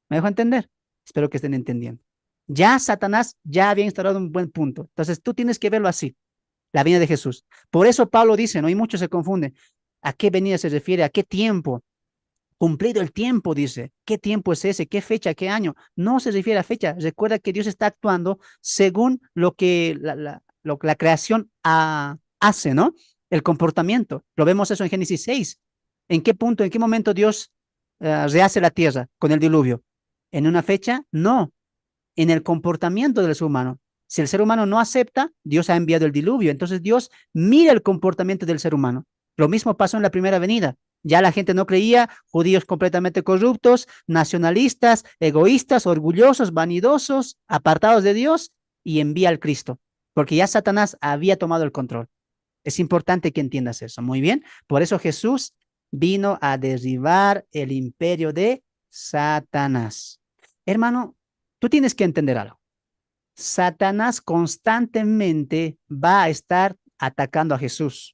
¿Me dejo entender? Espero que estén entendiendo. Ya Satanás ya había instaurado un buen punto. Entonces tú tienes que verlo así, la venida de Jesús. Por eso Pablo dice, ¿no? Y muchos se confunden. ¿A qué venida se refiere? ¿A qué tiempo? Cumplido el tiempo, dice. ¿Qué tiempo es ese? ¿Qué fecha? ¿Qué año? No se refiere a fecha. Recuerda que Dios está actuando según lo que la creación hace, ¿no? El comportamiento. Lo vemos eso en Génesis 6. ¿En qué punto, en qué momento Dios rehace la tierra con el diluvio? ¿En una fecha? No. En el comportamiento del ser humano. Si el ser humano no acepta, Dios ha enviado el diluvio. Entonces Dios mira el comportamiento del ser humano. Lo mismo pasó en la primera venida. Ya la gente no creía, judíos completamente corruptos, nacionalistas, egoístas, orgullosos, vanidosos, apartados de Dios, y envía al Cristo, porque ya Satanás había tomado el control. Es importante que entiendas eso. Muy bien. Por eso Jesús vino a derribar el imperio de Satanás. Hermano, tú tienes que entender algo. Satanás constantemente va a estar atacando a Jesús.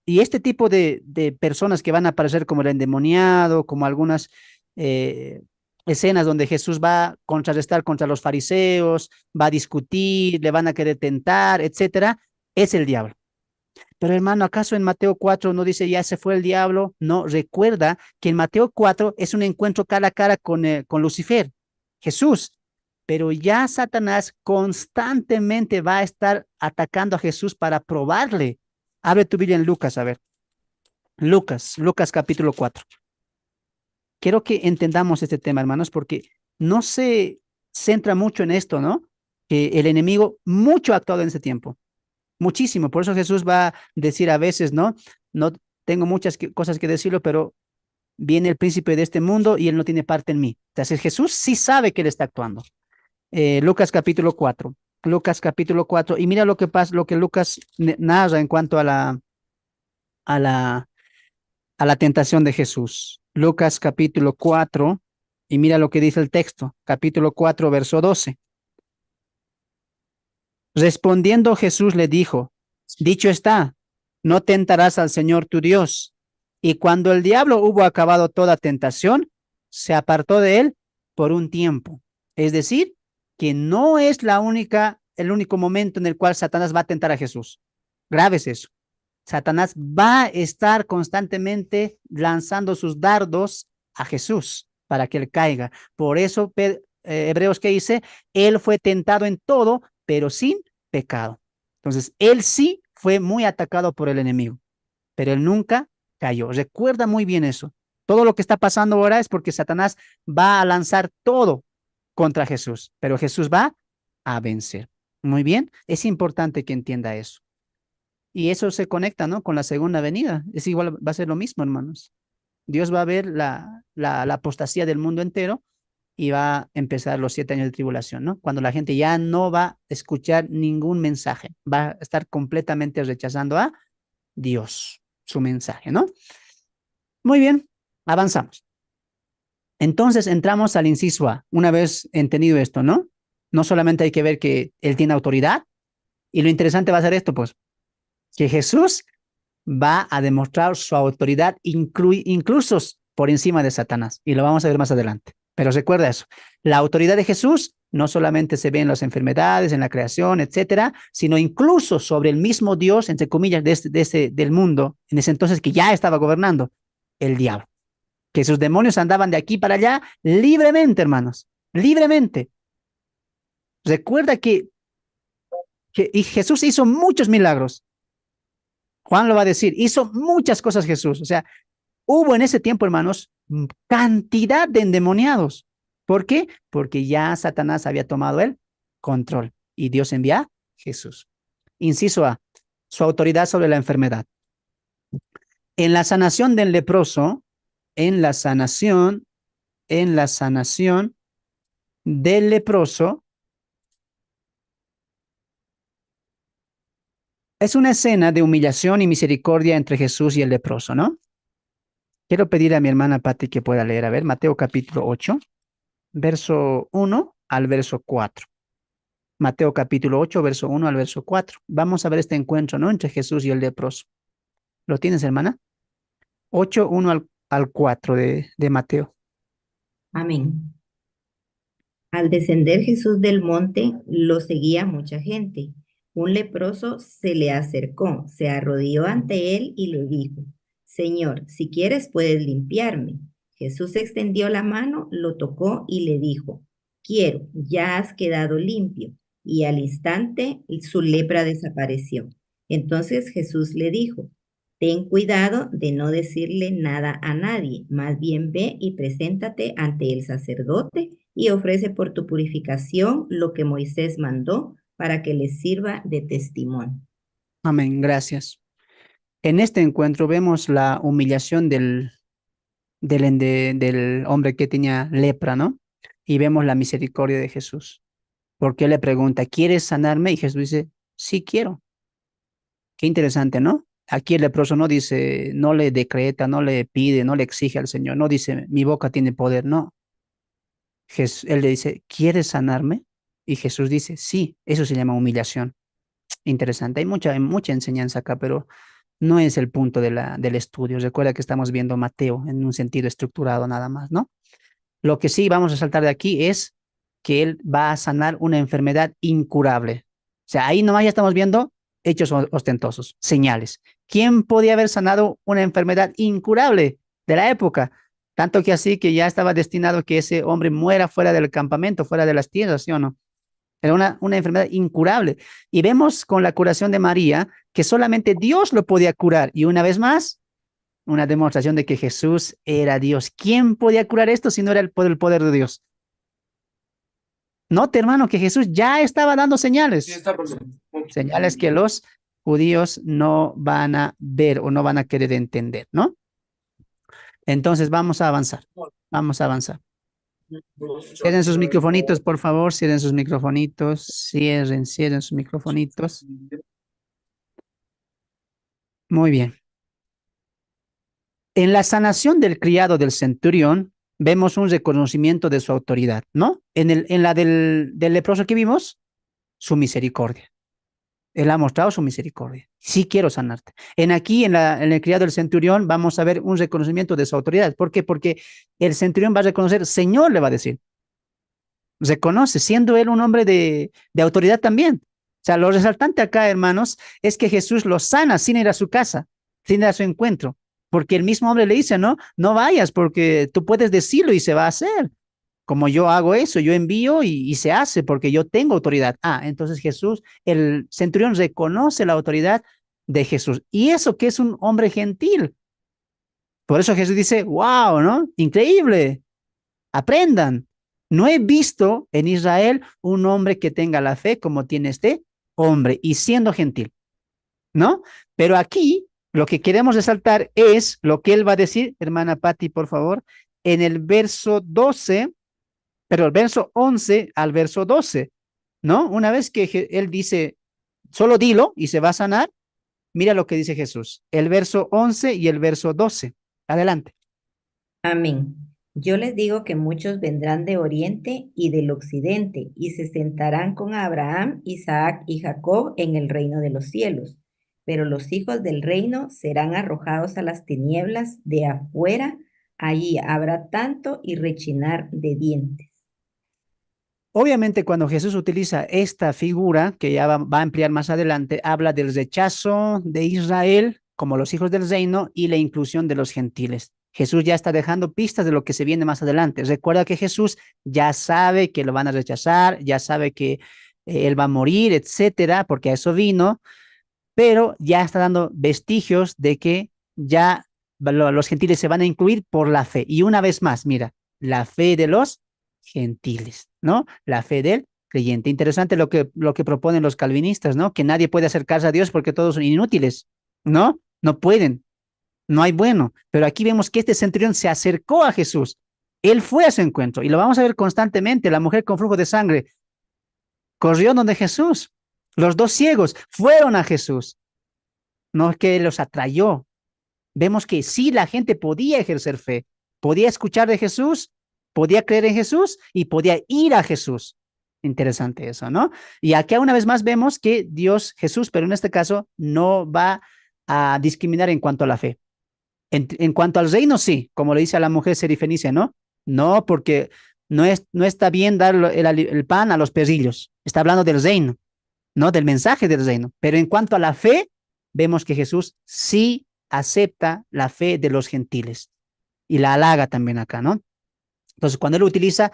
Y este tipo de personas que van a aparecer como el endemoniado, como algunas escenas donde Jesús va a contrarrestar contra los fariseos, va a discutir, le van a querer tentar, etcétera, es el diablo. Pero hermano, ¿acaso en Mateo 4 no dice ya se fue el diablo? No, recuerda que en Mateo 4 es un encuentro cara a cara con Lucifer, Jesús. Pero ya Satanás constantemente va a estar atacando a Jesús para probarle. Abre tu Biblia en Lucas, a ver. Lucas capítulo 4. Quiero que entendamos este tema, hermanos, porque no se centra mucho en esto, ¿no? Que el enemigo mucho ha actuado en ese tiempo. Muchísimo. Por eso Jesús va a decir a veces, ¿no? No tengo muchas cosas que decirlo, pero viene el príncipe de este mundo y él no tiene parte en mí. Entonces Jesús sí sabe que él está actuando. Lucas capítulo 4. Lucas capítulo 4. Y mira lo que pasa, lo que Lucas narra en cuanto a la tentación de Jesús. Lucas capítulo 4. Y mira lo que dice el texto. Capítulo 4, verso 12. Respondiendo Jesús le dijo, dicho está, no tentarás al Señor tu Dios. Y cuando el diablo hubo acabado toda tentación, se apartó de él por un tiempo. Es decir, que no es el único momento en el cual Satanás va a tentar a Jesús. Grave es eso. Satanás va a estar constantemente lanzando sus dardos a Jesús para que él caiga. Por eso, Hebreos que dice, él fue tentado en todo, pero sin pecado. Entonces, él sí fue muy atacado por el enemigo, pero él nunca cayó. Recuerda muy bien eso. Todo lo que está pasando ahora es porque Satanás va a lanzar todo contra Jesús, pero Jesús va a vencer. Muy bien, es importante que entienda eso. Y eso se conecta, ¿no? Con la segunda venida. Es igual, va a ser lo mismo, hermanos. Dios va a ver la apostasía del mundo entero y va a empezar los 7 años de tribulación, ¿no? Cuando la gente ya no va a escuchar ningún mensaje, va a estar completamente rechazando a Dios, su mensaje, ¿no? Muy bien, avanzamos. Entonces entramos al inciso A, una vez entendido esto, ¿no? No solamente hay que ver que Él tiene autoridad, y lo interesante va a ser esto, pues, que Jesús va a demostrar su autoridad incluso por encima de Satanás, y lo vamos a ver más adelante. Pero recuerda eso, la autoridad de Jesús no solamente se ve en las enfermedades, en la creación, etcétera, sino incluso sobre el mismo Dios, entre comillas, del mundo, en ese entonces que ya estaba gobernando, el diablo. que sus demonios andaban de aquí para allá libremente, hermanos, libremente. Recuerda y Jesús hizo muchos milagros. Juan lo va a decir, hizo muchas cosas Jesús. O sea, hubo en ese tiempo, hermanos, cantidad de endemoniados. ¿Por qué? Porque ya Satanás había tomado el control y Dios envía a Jesús. Inciso A, su autoridad sobre la enfermedad. En la sanación del leproso, en la sanación del leproso, es una escena de humillación y misericordia entre Jesús y el leproso, ¿no? Quiero pedir a mi hermana Patti que pueda leer, a ver, Mateo capítulo 8, verso 1 al verso 4. Mateo capítulo 8, verso 1 al verso 4. Vamos a ver este encuentro, ¿no? Entre Jesús y el leproso. ¿Lo tienes, hermana? 8, 1 al 4 de Mateo. Amén. Al descender Jesús del monte, lo seguía mucha gente. Un leproso se le acercó, se arrodilló ante él y le dijo, Señor, si quieres puedes limpiarme. Jesús extendió la mano, lo tocó y le dijo, quiero, ya has quedado limpio. Y al instante su lepra desapareció. Entonces Jesús le dijo, ten cuidado de no decirle nada a nadie, más bien ve y preséntate ante el sacerdote y ofrece por tu purificación lo que Moisés mandó para que les sirva de testimonio. Amén, gracias. En este encuentro vemos la humillación del hombre que tenía lepra, ¿no? Y vemos la misericordia de Jesús. Porque él le pregunta, ¿quieres sanarme? Y Jesús dice, sí quiero. Qué interesante, ¿no? Aquí el leproso no dice, no le decreta, no le pide, no le exige al Señor, no dice, mi boca tiene poder, no. Él le dice, ¿quieres sanarme? Y Jesús dice, sí, eso se llama humillación. Interesante, hay mucha enseñanza acá, pero no es el punto del estudio. Recuerda que estamos viendo Mateo en un sentido estructurado nada más, ¿no? Lo que sí vamos a saltar de aquí es que él va a sanar una enfermedad incurable. O sea, ahí nomás ya estamos viendo hechos ostentosos, señales. ¿Quién podía haber sanado una enfermedad incurable de la época? Tanto que así que ya estaba destinado que ese hombre muera fuera del campamento, fuera de las tierras, ¿sí o no? Era una enfermedad incurable. Y vemos con la curación de María que solamente Dios lo podía curar. Y una vez más, una demostración de que Jesús era Dios. ¿Quién podía curar esto si no era el poder de Dios? Note, hermano, que Jesús ya estaba dando señales. Sí, señales que los judíos no van a ver o no van a querer entender, ¿no? Entonces vamos a avanzar. Vamos a avanzar. Cierren sus microfonitos, por favor. Cierren sus microfonitos. Cierren sus microfonitos. Muy bien. En la sanación del criado del centurión, vemos un reconocimiento de su autoridad, ¿no? En la del leproso que vimos, su misericordia. Él ha mostrado su misericordia. Sí quiero sanarte. En el criado del centurión, vamos a ver un reconocimiento de su autoridad. ¿Por qué? Porque el centurión va a reconocer, Señor, le va a decir. Reconoce, siendo él un hombre de autoridad también. O sea, lo resaltante acá, hermanos, es que Jesús lo sana sin ir a su casa, sin ir a su encuentro. Porque el mismo hombre le dice, no, no vayas porque tú puedes decirlo y se va a hacer. Como yo hago eso, yo envío y se hace porque yo tengo autoridad. Entonces Jesús, el centurión reconoce la autoridad de Jesús. Y eso que es un hombre gentil. Por eso Jesús dice, wow, ¿no? Increíble. Aprendan. No he visto en Israel un hombre que tenga la fe como tiene este hombre y siendo gentil, ¿no? Pero aquí lo que queremos resaltar es lo que él va a decir, hermana Patti, por favor, en el verso 12, pero el verso 11 al verso 12, ¿no? Una vez que él dice, solo dilo y se va a sanar, mira lo que dice Jesús, el verso 11 y el verso 12. Adelante. Amén. Yo les digo que muchos vendrán de oriente y del occidente y se sentarán con Abraham, Isaac y Jacob en el reino de los cielos. Pero los hijos del reino serán arrojados a las tinieblas de afuera. Allí habrá tanto y rechinar de dientes. Obviamente, cuando Jesús utiliza esta figura, que ya va a ampliar más adelante, habla del rechazo de Israel como los hijos del reino y la inclusión de los gentiles. Jesús ya está dejando pistas de lo que se viene más adelante. Recuerda que Jesús ya sabe que lo van a rechazar, ya sabe que él va a morir, etcétera, porque a eso vino, pero ya está dando vestigios de que ya los gentiles se van a incluir por la fe. Y una vez más, mira, la fe de los gentiles, ¿no? La fe del creyente. Interesante lo que proponen los calvinistas, ¿no? Que nadie puede acercarse a Dios porque todos son inútiles, ¿no? No pueden, no hay bueno. Pero aquí vemos que este centurión se acercó a Jesús. Él fue a su encuentro y lo vamos a ver constantemente. La mujer con flujo de sangre corrió donde Jesús. Los dos ciegos fueron a Jesús. No es que los atrayó. Vemos que sí, la gente podía ejercer fe, podía escuchar de Jesús, podía creer en Jesús y podía ir a Jesús. Interesante eso, ¿no? Y aquí una vez más vemos que Dios, Jesús, pero en este caso no va a discriminar en cuanto a la fe. En cuanto al reino, sí, como le dice a la mujer serifenicia, ¿no? No, porque no está bien dar el pan a los perrillos. Está hablando del reino, ¿no? Del mensaje del reino. Pero en cuanto a la fe, vemos que Jesús sí acepta la fe de los gentiles y la halaga también acá, ¿no? Entonces, cuando él utiliza,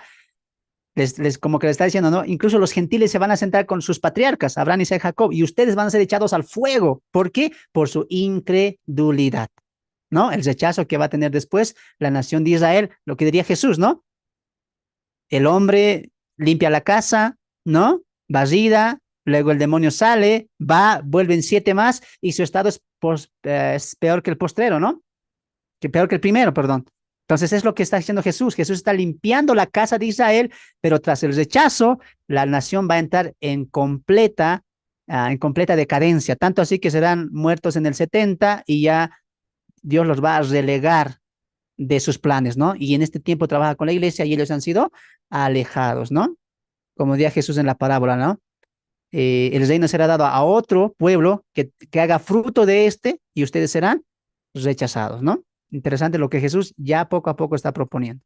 como que le está diciendo, ¿no? Incluso los gentiles se van a sentar con sus patriarcas, Abraham, Isaac, Jacob, y ustedes van a ser echados al fuego. ¿Por qué? Por su incredulidad, ¿no? El rechazo que va a tener después la nación de Israel, lo que diría Jesús, ¿no? El hombre limpia la casa, ¿no? Barrida, luego el demonio sale, va, vuelven 7 más y su estado es peor que el postrero, ¿no? Que peor que el primero, perdón. Entonces es lo que está haciendo Jesús. Jesús está limpiando la casa de Israel, pero tras el rechazo, la nación va a entrar en completa decadencia, tanto así que serán muertos en el 70 y ya Dios los va a relegar de sus planes, ¿no? Y en este tiempo trabaja con la iglesia y ellos han sido alejados, ¿no? Como decía Jesús en la parábola, ¿no? El reino será dado a otro pueblo que haga fruto de este y ustedes serán rechazados, ¿no? Interesante lo que Jesús ya poco a poco está proponiendo.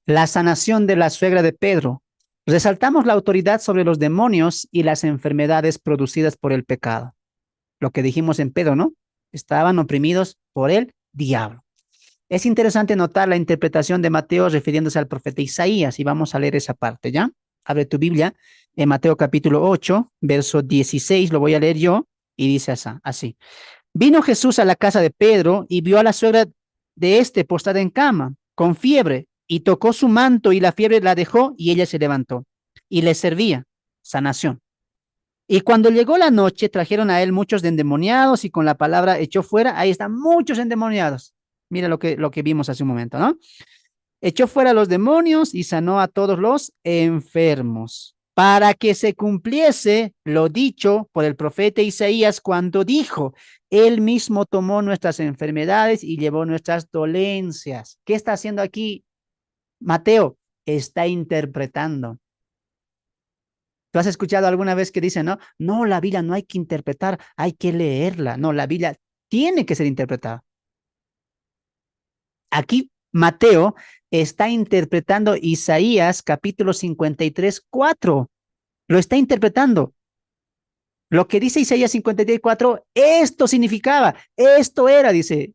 La sanación de la suegra de Pedro. Resaltamos la autoridad sobre los demonios y las enfermedades producidas por el pecado. Lo que dijimos en Pedro, ¿no? Estaban oprimidos por el diablo. Es interesante notar la interpretación de Mateo refiriéndose al profeta Isaías y vamos a leer esa parte, ¿ya? Abre tu Biblia en Mateo capítulo 8, verso 16, lo voy a leer yo y dice así. Vino Jesús a la casa de Pedro y vio a la suegra de este postrada en cama, con fiebre, y tocó su manto y la fiebre la dejó y ella se levantó y le servía, sanación. Y cuando llegó la noche, trajeron a él muchos de endemoniados y con la palabra echó fuera, ahí están muchos endemoniados. Mira lo que vimos hace un momento, ¿no? Echó fuera a los demonios y sanó a todos los enfermos, para que se cumpliese lo dicho por el profeta Isaías cuando dijo, él mismo tomó nuestras enfermedades y llevó nuestras dolencias. ¿Qué está haciendo aquí Mateo? Está interpretando. ¿Tú has escuchado alguna vez que dicen, no, no, la Biblia no hay que interpretar, hay que leerla? No, la Biblia tiene que ser interpretada. Aquí Mateo está interpretando Isaías capítulo 53, 4. Lo está interpretando. Lo que dice Isaías 53, 4, esto significaba, esto era, dice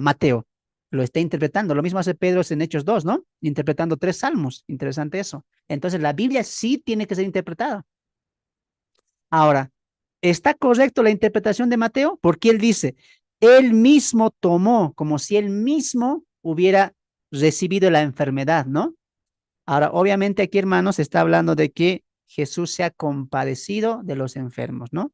Mateo. Lo está interpretando. Lo mismo hace Pedro en Hechos 2, ¿no? Interpretando 3 salmos. Interesante eso. Entonces la Biblia sí tiene que ser interpretada. Ahora, ¿está correcto la interpretación de Mateo? Porque él dice, él mismo tomó, como si él mismo hubiera recibido la enfermedad, ¿no? Ahora, obviamente aquí, hermanos, está hablando de que Jesús se ha compadecido de los enfermos, ¿no?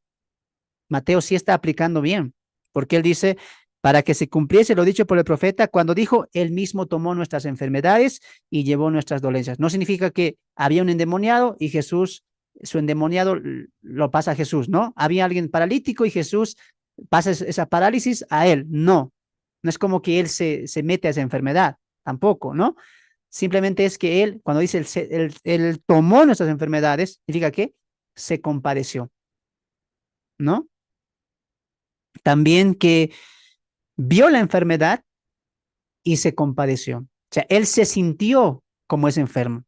Mateo sí está aplicando bien, porque él dice, para que se cumpliese lo dicho por el profeta, cuando dijo, él mismo tomó nuestras enfermedades y llevó nuestras dolencias. No significa que había un endemoniado y Jesús, su endemoniado lo pasa a Jesús, ¿no? Había alguien paralítico y Jesús pasa esa parálisis a él. No, no es como que él se mete a esa enfermedad, tampoco, ¿no? Simplemente es que él, cuando dice él tomó nuestras enfermedades, significa que se compadeció, ¿no? También que vio la enfermedad y se compadeció. O sea, él se sintió como ese enfermo.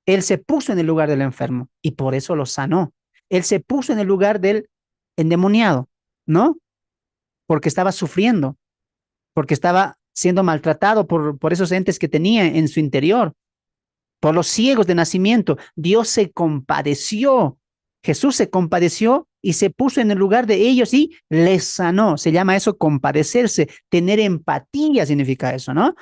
Él se puso en el lugar del enfermo y por eso lo sanó. Él se puso en el lugar del endemoniado, ¿no? porque estaba sufriendo, porque estaba siendo maltratado por esos entes que tenía en su interior, por los ciegos de nacimiento. Dios se compadeció, Jesús se compadeció y se puso en el lugar de ellos y les sanó. Se llama eso compadecerse, tener empatía significa eso, ¿no?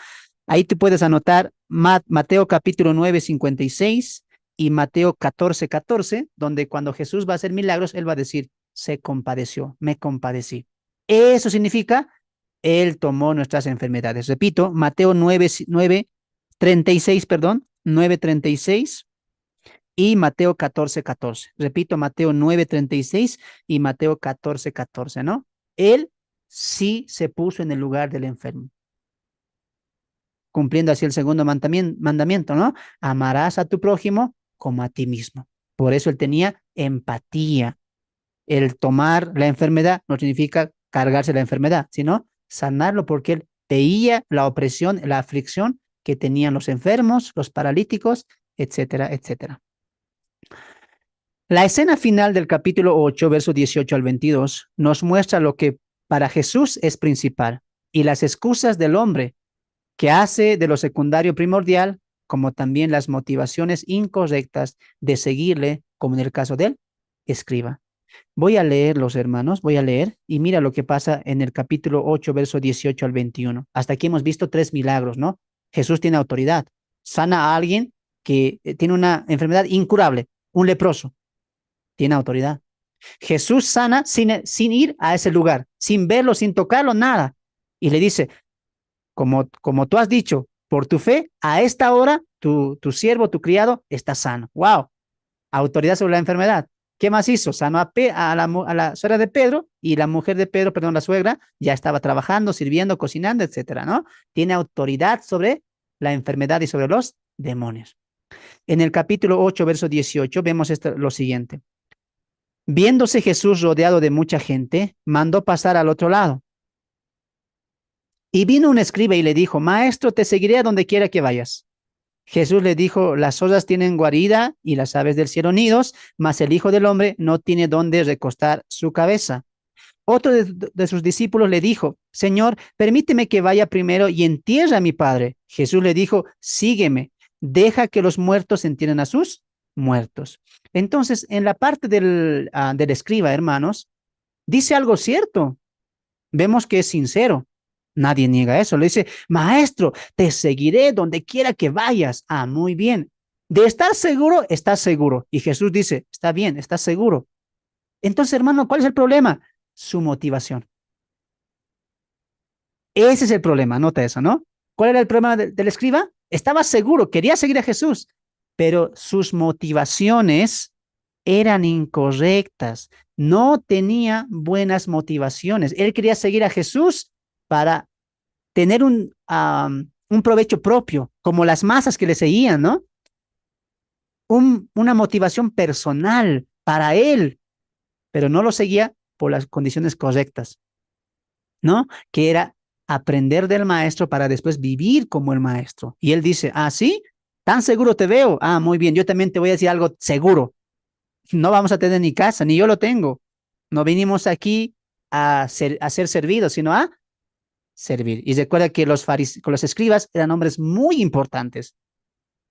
Ahí te puedes anotar Mateo capítulo 9, 56 y Mateo 14, 14, donde cuando Jesús va a hacer milagros, él va a decir, se compadeció, me compadecí. Eso significa, él tomó nuestras enfermedades. Repito, Mateo 36, perdón, 9:36 y Mateo 14, 14. Repito, Mateo 9:36 y Mateo 14, 14, ¿no? Él sí se puso en el lugar del enfermo, cumpliendo así el segundo mandamiento, ¿no? Amarás a tu prójimo como a ti mismo. Por eso él tenía empatía. El tomar la enfermedad no significa cargarse la enfermedad, sino sanarlo porque él veía la opresión, la aflicción que tenían los enfermos, los paralíticos, etcétera, etcétera. La escena final del capítulo 8, versos 18 al 22, nos muestra lo que para Jesús es principal y las excusas del hombre que hace de lo secundario primordial, como también las motivaciones incorrectas de seguirle, como en el caso del escriba. Voy a leer, los hermanos, voy a leer y mira lo que pasa en el capítulo 8, verso 18 al 21. Hasta aquí hemos visto 3 milagros, ¿no? Jesús tiene autoridad, sana a alguien que tiene una enfermedad incurable, un leproso, tiene autoridad. Jesús sana sin ir a ese lugar, sin verlo, sin tocarlo, nada. Y le dice, como tú has dicho, por tu fe, a esta hora tu siervo, tu criado, está sano. ¡Wow! Autoridad sobre la enfermedad. ¿Qué más hizo? Sanó a la suegra de Pedro y la mujer de Pedro, perdón, la suegra, ya estaba trabajando, sirviendo, cocinando, etcétera, ¿no? Tiene autoridad sobre la enfermedad y sobre los demonios. En el capítulo 8, verso 18, vemos lo siguiente. Viéndose Jesús rodeado de mucha gente, mandó pasar al otro lado. Y vino un escriba y le dijo, Maestro, te seguiré a donde quiera que vayas. Jesús le dijo, las zorras tienen guarida y las aves del cielo nidos, mas el Hijo del Hombre no tiene dónde recostar su cabeza. Otro de sus discípulos le dijo, Señor, permíteme que vaya primero y entierre a mi padre. Jesús le dijo, sígueme, deja que los muertos entierren a sus muertos. Entonces, en la parte del escriba, hermanos, dice algo cierto. Vemos que es sincero. Nadie niega eso. Le dice, Maestro, te seguiré donde quiera que vayas. Ah, muy bien. De estar seguro, estás seguro. Y Jesús dice, está bien, estás seguro. Entonces, hermano, ¿cuál es el problema? Su motivación. Ese es el problema, nota eso, ¿no? ¿Cuál era el problema del escriba? Estaba seguro, quería seguir a Jesús, pero sus motivaciones eran incorrectas. No tenía buenas motivaciones. Él quería seguir a Jesús para tener un provecho propio, como las masas que le seguían, ¿no? Una motivación personal para él, pero no lo seguía por las condiciones correctas, ¿no? Que era aprender del maestro para después vivir como el maestro. Y él dice, ah, ¿sí? ¿Tan seguro te veo? Ah, muy bien, yo también te voy a decir algo seguro. No vamos a tener ni casa, ni yo lo tengo. No vinimos aquí a ser servidos, sino a servir. Y recuerda que los escribas eran hombres muy importantes,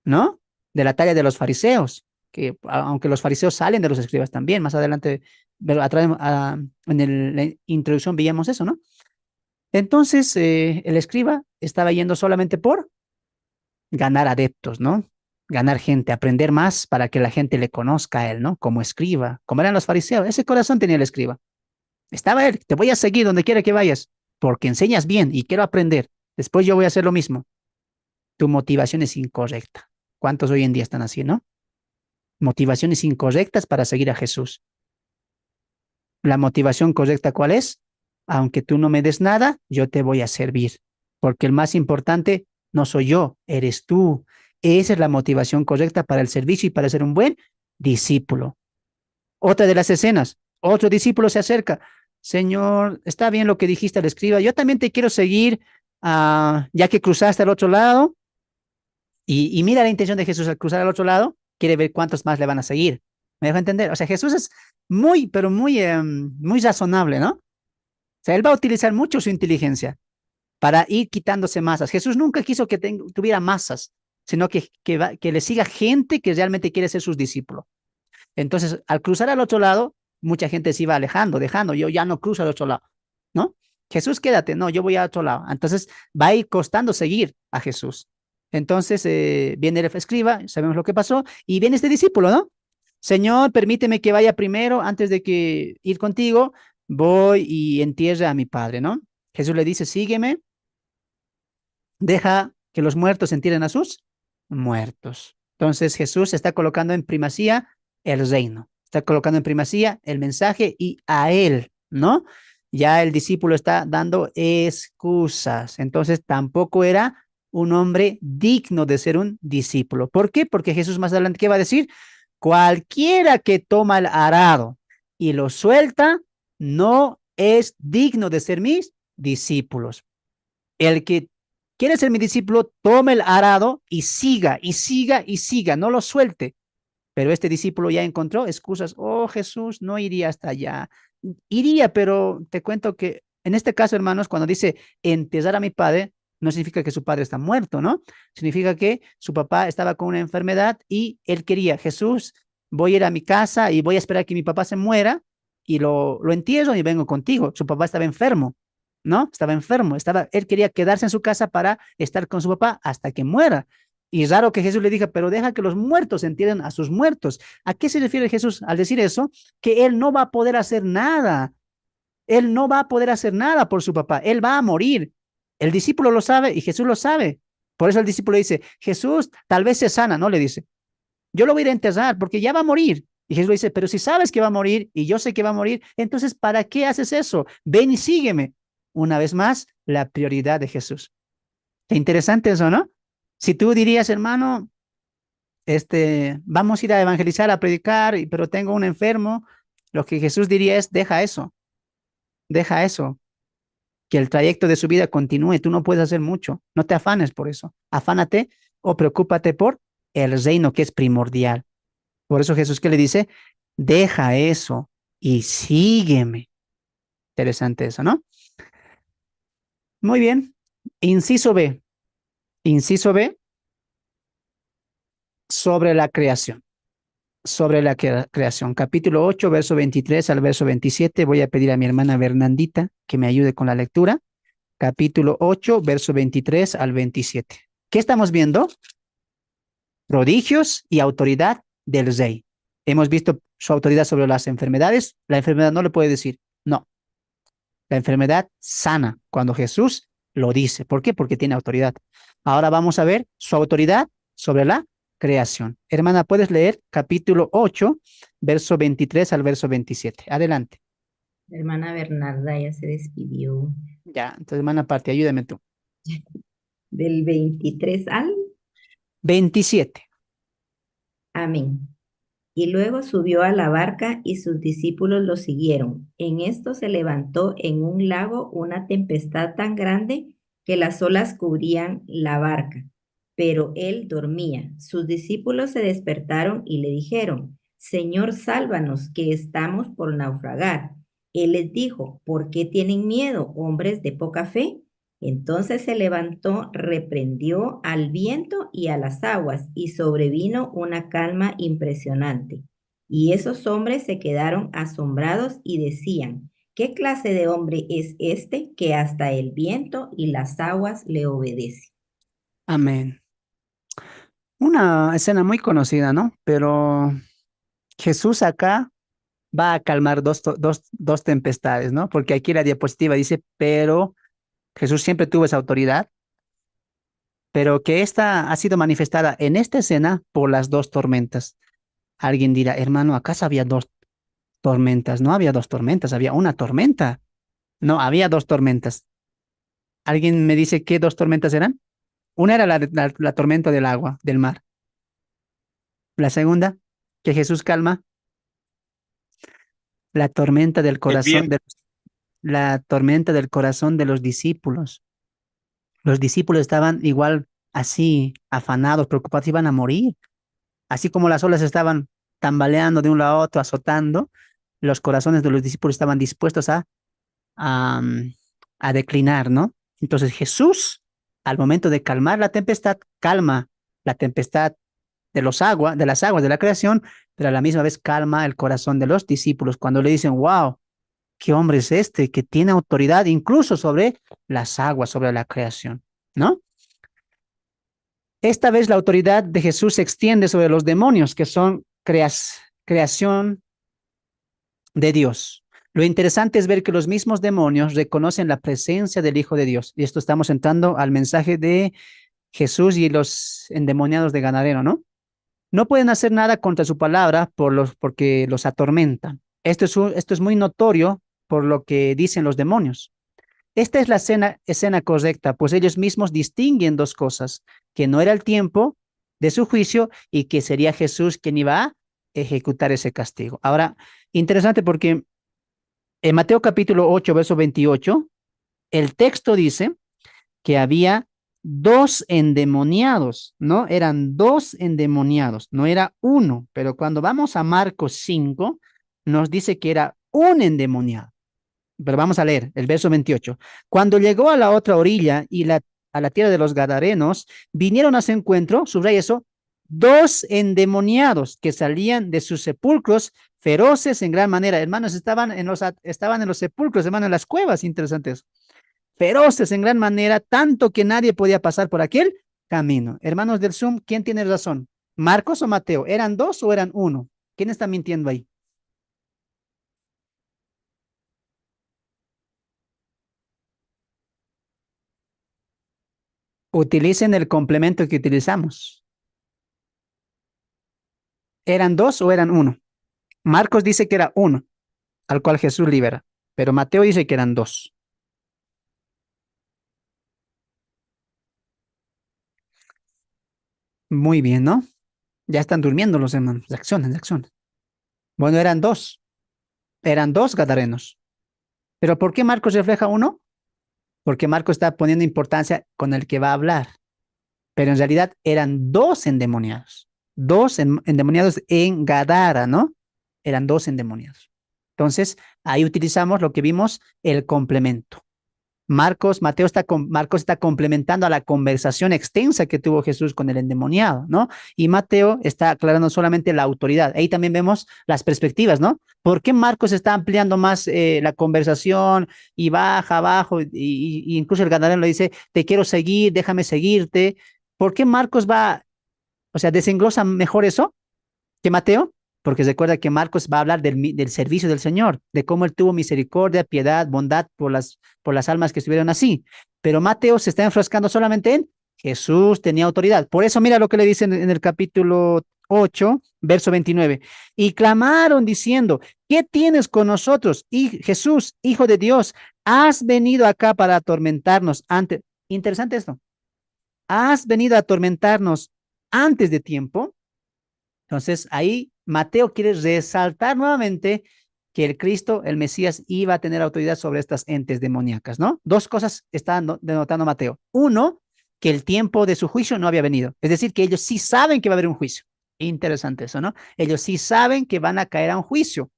¿no? De la talla de los fariseos, que aunque los fariseos salen de los escribas también, más adelante, pero en la introducción veíamos eso, ¿no? Entonces, el escriba estaba yendo solamente por ganar adeptos, ¿no? Ganar gente, aprender más para que la gente le conozca a él, ¿no? Como escriba, como eran los fariseos. Ese corazón tenía el escriba. Estaba él, te voy a seguir donde quiera que vayas, porque enseñas bien y quiero aprender. Después yo voy a hacer lo mismo. Tu motivación es incorrecta. ¿Cuántos hoy en día están así, no? Motivaciones incorrectas para seguir a Jesús. La motivación correcta, ¿cuál es? Aunque tú no me des nada, yo te voy a servir, porque el más importante no soy yo, eres tú. Esa es la motivación correcta para el servicio y para ser un buen discípulo. Otra de las escenas, otro discípulo se acerca. Señor, está bien lo que dijiste al escriba, yo también te quiero seguir, ya que cruzaste al otro lado. Y mira la intención de Jesús al cruzar al otro lado, quiere ver cuántos más le van a seguir. ¿Me dejo entender? O sea, Jesús es muy, pero muy razonable, ¿no? sea, él va a utilizar mucho su inteligencia para ir quitándose masas. Jesús nunca quiso que tuviera masas, sino que le siga gente que realmente quiere ser sus discípulos. Entonces, al cruzar al otro lado, mucha gente se iba alejando, dejando, yo ya no cruzo al otro lado, ¿no? Jesús, quédate, no, yo voy al otro lado. Entonces, va a ir costando seguir a Jesús. Entonces, viene el escriba, sabemos lo que pasó, y viene este discípulo, ¿no? Señor, permíteme que vaya primero, antes de que ir contigo, voy y entierre a mi padre, ¿no? Jesús le dice, sígueme, deja que los muertos entierren a sus muertos. Entonces Jesús está colocando en primacía el reino, está colocando en primacía el mensaje y a él, ¿no? Ya el discípulo está dando excusas, entonces tampoco era un hombre digno de ser un discípulo. ¿Por qué? Porque Jesús más adelante, ¿qué va a decir? Cualquiera que toma el arado y lo suelta, no es digno de ser mis discípulos. El que quiere ser mi discípulo, tome el arado y siga, y siga, y siga, no lo suelte. Pero este discípulo ya encontró excusas. Oh, Jesús, no iría hasta allá. Iría, pero te cuento que en este caso, hermanos, cuando dice enterrar a mi padre, no significa que su padre está muerto, ¿no? Significa que su papá estaba con una enfermedad y él quería, Jesús, voy a ir a mi casa y voy a esperar que mi papá se muera y lo entierro y vengo contigo. Su papá estaba enfermo, ¿no? Estaba enfermo, él quería quedarse en su casa para estar con su papá hasta que muera. Y raro que Jesús le diga, pero deja que los muertos entierren a sus muertos. ¿A qué se refiere Jesús al decir eso? Que él no va a poder hacer nada. Él no va a poder hacer nada por su papá. Él va a morir. El discípulo lo sabe y Jesús lo sabe. Por eso el discípulo dice, Jesús tal vez se sana, ¿no? Le dice, yo lo voy a ir a enterrar porque ya va a morir. Y Jesús le dice, pero si sabes que va a morir y yo sé que va a morir, entonces ¿para qué haces eso? Ven y sígueme. Una vez más, la prioridad de Jesús. Qué interesante eso, ¿no? Si tú dirías, hermano, vamos a ir a evangelizar, a predicar, pero tengo un enfermo, lo que Jesús diría es, deja eso, que el trayecto de su vida continúe, tú no puedes hacer mucho, no te afanes por eso, afánate o preocúpate por el reino que es primordial. Por eso Jesús que le dice, deja eso y sígueme. Interesante eso, ¿no? Muy bien, inciso B, inciso B sobre la creación. Sobre la creación. Capítulo 8, verso 23 al verso 27. Voy a pedir a mi hermana Bernandita que me ayude con la lectura. Capítulo 8, verso 23 al 27. ¿Qué estamos viendo? Prodigios y autoridad del rey. Hemos visto su autoridad sobre las enfermedades. La enfermedad no le puede decir, no. La enfermedad sana cuando Jesús lo dice. ¿Por qué? Porque tiene autoridad. Ahora vamos a ver su autoridad sobre la creación. Hermana, ¿puedes leer capítulo 8, verso 23 al verso 27? Adelante. La hermana Bernarda ya se despidió. Ya, entonces, hermana Pati, ayúdame tú. Del 23 al 27. amén. Y luego subió a la barca y sus discípulos lo siguieron. En esto se levantó en un lago una tempestad tan grande que las olas cubrían la barca, pero él dormía. Sus discípulos se despertaron y le dijeron, Señor, sálvanos, que estamos por naufragar. Él les dijo, ¿por qué tienen miedo, hombres de poca fe? Entonces se levantó, reprendió al viento y a las aguas, y sobrevino una calma impresionante. Y esos hombres se quedaron asombrados y decían, ¿qué clase de hombre es este que hasta el viento y las aguas le obedecen? Amén. Una escena muy conocida, ¿no? Pero Jesús acá va a calmar dos tempestades, ¿no? Porque aquí la diapositiva dice, pero Jesús siempre tuvo esa autoridad, pero que esta ha sido manifestada en esta escena por las dos tormentas. Alguien dirá, hermano, ¿acaso había dos tormentas? No había dos tormentas, había una tormenta. No, había dos tormentas. ¿Alguien me dice qué dos tormentas eran? Una era la tormenta del agua, del mar. La segunda, que Jesús calma, la tormenta del El corazón viento. la tormenta del corazón de los discípulos. Los discípulos estaban igual así, afanados, preocupados, iban a morir. Así como las olas estaban tambaleando de un lado a otro, azotando, los corazones de los discípulos estaban dispuestos a a, a declinar, ¿no? Entonces Jesús, al momento de calmar la tempestad, calma la tempestad de las aguas de la creación, pero a la misma vez calma el corazón de los discípulos cuando le dicen, wow, ¿qué hombre es este que tiene autoridad incluso sobre las aguas, sobre la creación? ¿No? Esta vez la autoridad de Jesús se extiende sobre los demonios, que son creación de Dios. Lo interesante es ver que los mismos demonios reconocen la presencia del Hijo de Dios. Y esto estamos entrando al mensaje de Jesús y los endemoniados de Gadareno, ¿no? No pueden hacer nada contra su palabra porque los atormentan. Esto es muy notorio por lo que dicen los demonios. Esta es la escena correcta, pues ellos mismos distinguen dos cosas, que no era el tiempo de su juicio y que sería Jesús quien iba a ejecutar ese castigo. Ahora, interesante porque en Mateo capítulo 8, verso 28, el texto dice que había dos endemoniados, ¿no? Eran dos endemoniados, no era uno, pero cuando vamos a Marcos 5, nos dice que era un endemoniado. Pero vamos a leer el verso 28. Cuando llegó a la otra orilla a la tierra de los Gadarenos, vinieron a su encuentro, subraya eso, dos endemoniados que salían de sus sepulcros feroces en gran manera. Hermanos, estaban en los sepulcros, hermanos, en las cuevas, interesantes. Feroces en gran manera, tanto que nadie podía pasar por aquel camino. Hermanos del Zoom, ¿quién tiene razón? ¿Marcos o Mateo? ¿Eran dos o eran uno? ¿Quién está mintiendo ahí? Utilicen el complemento que utilizamos. ¿Eran dos o eran uno? Marcos dice que era uno, al cual Jesús libera, pero Mateo dice que eran dos. Muy bien, ¿no? Ya están durmiendo los hermanos. Reaccionen, reaccionen. Bueno, eran dos gadarenos. ¿Pero por qué Marcos refleja uno? Porque Marcos está poniendo importancia con el que va a hablar. Pero en realidad eran dos endemoniados. Endemoniados en Gadara, ¿no? Eran dos endemoniados. Entonces, ahí utilizamos lo que vimos, el complemento. Marcos está complementando a la conversación extensa que tuvo Jesús con el endemoniado, ¿no? Y Mateo está aclarando solamente la autoridad. Ahí también vemos las perspectivas, ¿no? ¿Por qué Marcos está ampliando más la conversación y baja abajo? Y incluso el gadareno le dice, te quiero seguir, déjame seguirte. ¿Por qué Marcos o sea, desenglosa mejor eso que Mateo? Porque recuerda que Marcos va a hablar del servicio del Señor, de cómo él tuvo misericordia, piedad, bondad por las almas que estuvieron así. Pero Mateo se está enfrascando solamente en Jesús tenía autoridad. Por eso mira lo que le dice en el capítulo 8, verso 29. Y clamaron diciendo, ¿qué tienes con nosotros? Y Jesús, Hijo de Dios, has venido acá para atormentarnos antes. Interesante esto. Has venido a atormentarnos antes de tiempo. Entonces, ahí Mateo quiere resaltar nuevamente que el Cristo, el Mesías, iba a tener autoridad sobre estas entes demoníacas, ¿no? Dos cosas está denotando Mateo. Uno, que el tiempo de su juicio no había venido. Es decir, que ellos sí saben que va a haber un juicio. Interesante eso, ¿no? Ellos sí saben que van a caer a un juicio.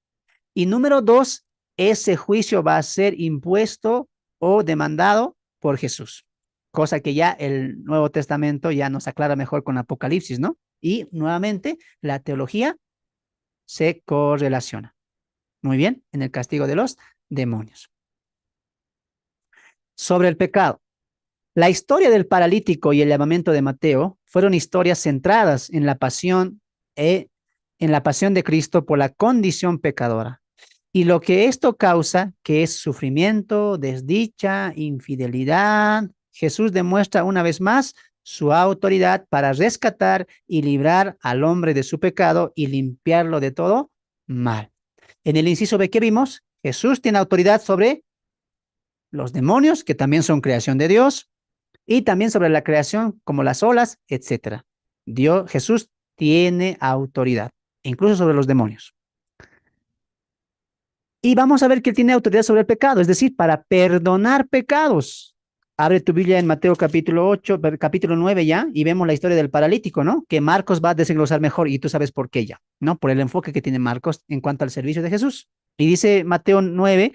Y número dos, ese juicio va a ser impuesto o demandado por Jesús. Cosa que ya el Nuevo Testamento ya nos aclara mejor con Apocalipsis, ¿no? Y nuevamente la teología se correlaciona. Muy bien, en el castigo de los demonios. Sobre el pecado. La historia del paralítico y el llamamiento de Mateo fueron historias centradas en la pasión de Cristo por la condición pecadora. Y lo que esto causa, que es sufrimiento, desdicha, infidelidad, Jesús demuestra una vez más su autoridad para rescatar y librar al hombre de su pecado y limpiarlo de todo mal. En el inciso B, ¿qué vimos? Jesús tiene autoridad sobre los demonios, que también son creación de Dios, y también sobre la creación como las olas, etc. Jesús tiene autoridad, incluso sobre los demonios. Y vamos a ver que él tiene autoridad sobre el pecado, es decir, para perdonar pecados. Abre tu Biblia en Mateo capítulo 8, capítulo 9 ya, y vemos la historia del paralítico, ¿no? Que Marcos va a desglosar mejor, y tú sabes por qué ya, ¿no? Por el enfoque que tiene Marcos en cuanto al servicio de Jesús. Y dice Mateo 9,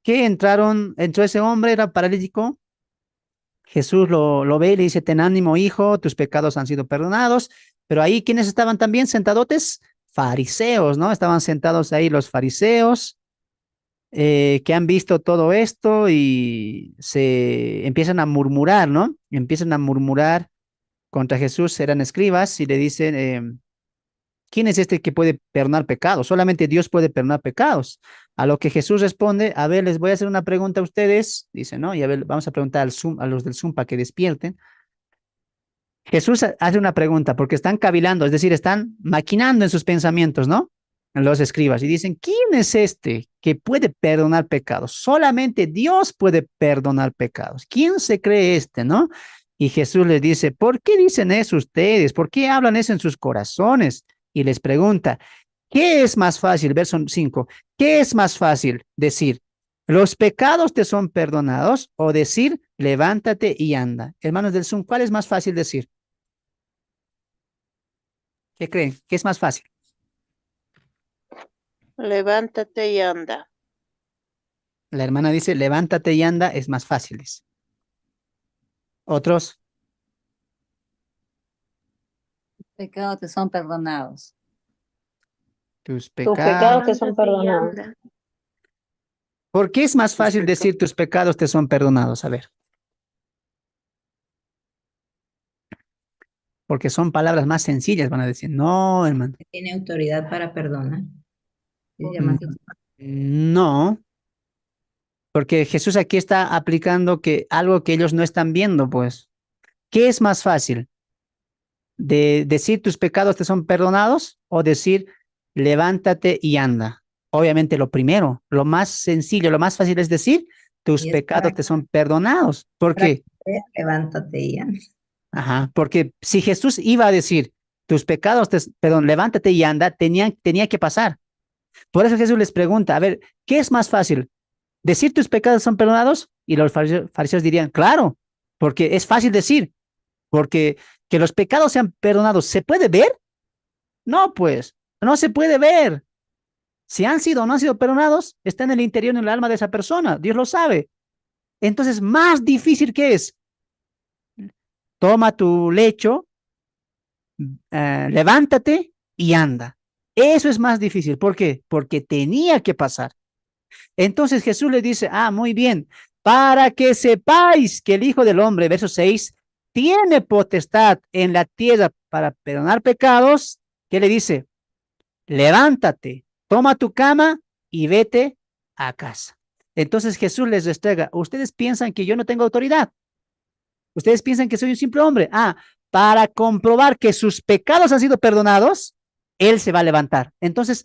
que entró ese hombre, era paralítico. Jesús lo ve y le dice, ten ánimo, hijo, tus pecados han sido perdonados. Pero ahí, ¿quiénes estaban también sentadotes? Fariseos, ¿no? Estaban sentados ahí los fariseos que han visto todo esto y se empiezan a murmurar, ¿no? Empiezan a murmurar contra Jesús, eran escribas y le dicen, ¿quién es este que puede perdonar pecados? Solamente Dios puede perdonar pecados. A lo que Jesús responde, a ver, les voy a hacer una pregunta a ustedes, dice, ¿no? Y a ver, vamos a preguntar a los del Zoom para que despierten. Jesús hace una pregunta porque están cavilando, es decir, están maquinando en sus pensamientos, ¿no? Los escribas y dicen, ¿quién es este que puede perdonar pecados? Solamente Dios puede perdonar pecados. ¿Quién se cree este, no? Y Jesús les dice, ¿por qué dicen eso ustedes? ¿Por qué hablan eso en sus corazones? Y les pregunta, ¿qué es más fácil? Verso 5, ¿qué es más fácil decir? ¿Los pecados te son perdonados o decir, levántate y anda? Hermanos del Zoom, ¿cuál es más fácil decir? ¿Qué creen? ¿Qué es más fácil? Levántate y anda. La hermana dice, levántate y anda, es más fácil. Dice. Otros, Pecados te son perdonados. tus Tus pecados pecados. te son Levántate y perdonados. anda. ¿Por qué es más fácil decir tus pecados te son perdonados? A ver. Porque son palabras más sencillas, van a decir. No, hermano. Tiene autoridad para perdonar. Se llama así. No, porque Jesús aquí está aplicando que algo que ellos no están viendo, pues. ¿Qué es más fácil? ¿De decir tus pecados te son perdonados o decir levántate y anda? Obviamente lo primero, lo más sencillo, lo más fácil es decir tus Y es pecados para te son perdonados. ¿Por para qué? que levántate y anda. Ajá, porque si Jesús iba a decir tus pecados, perdón, levántate y anda, tenía que pasar. Por eso Jesús les pregunta, a ver, ¿qué es más fácil? ¿Decir tus pecados son perdonados? Y los fariseos dirían, claro, porque es fácil decir, porque que los pecados sean perdonados, ¿se puede ver? No, pues, no se puede ver. Si han sido o no han sido perdonados, está en el interior, en el alma de esa persona, Dios lo sabe. Entonces, más difícil que es, toma tu lecho, levántate y anda. Eso es más difícil. ¿Por qué? Porque tenía que pasar. Entonces Jesús le dice, muy bien, para que sepáis que el Hijo del Hombre, verso 6, tiene potestad en la tierra para perdonar pecados, ¿qué le dice? Levántate, toma tu cama y vete a casa. Entonces Jesús les restrega, ustedes piensan que yo no tengo autoridad. Ustedes piensan que soy un simple hombre. Para comprobar que sus pecados han sido perdonados, él se va a levantar. Entonces,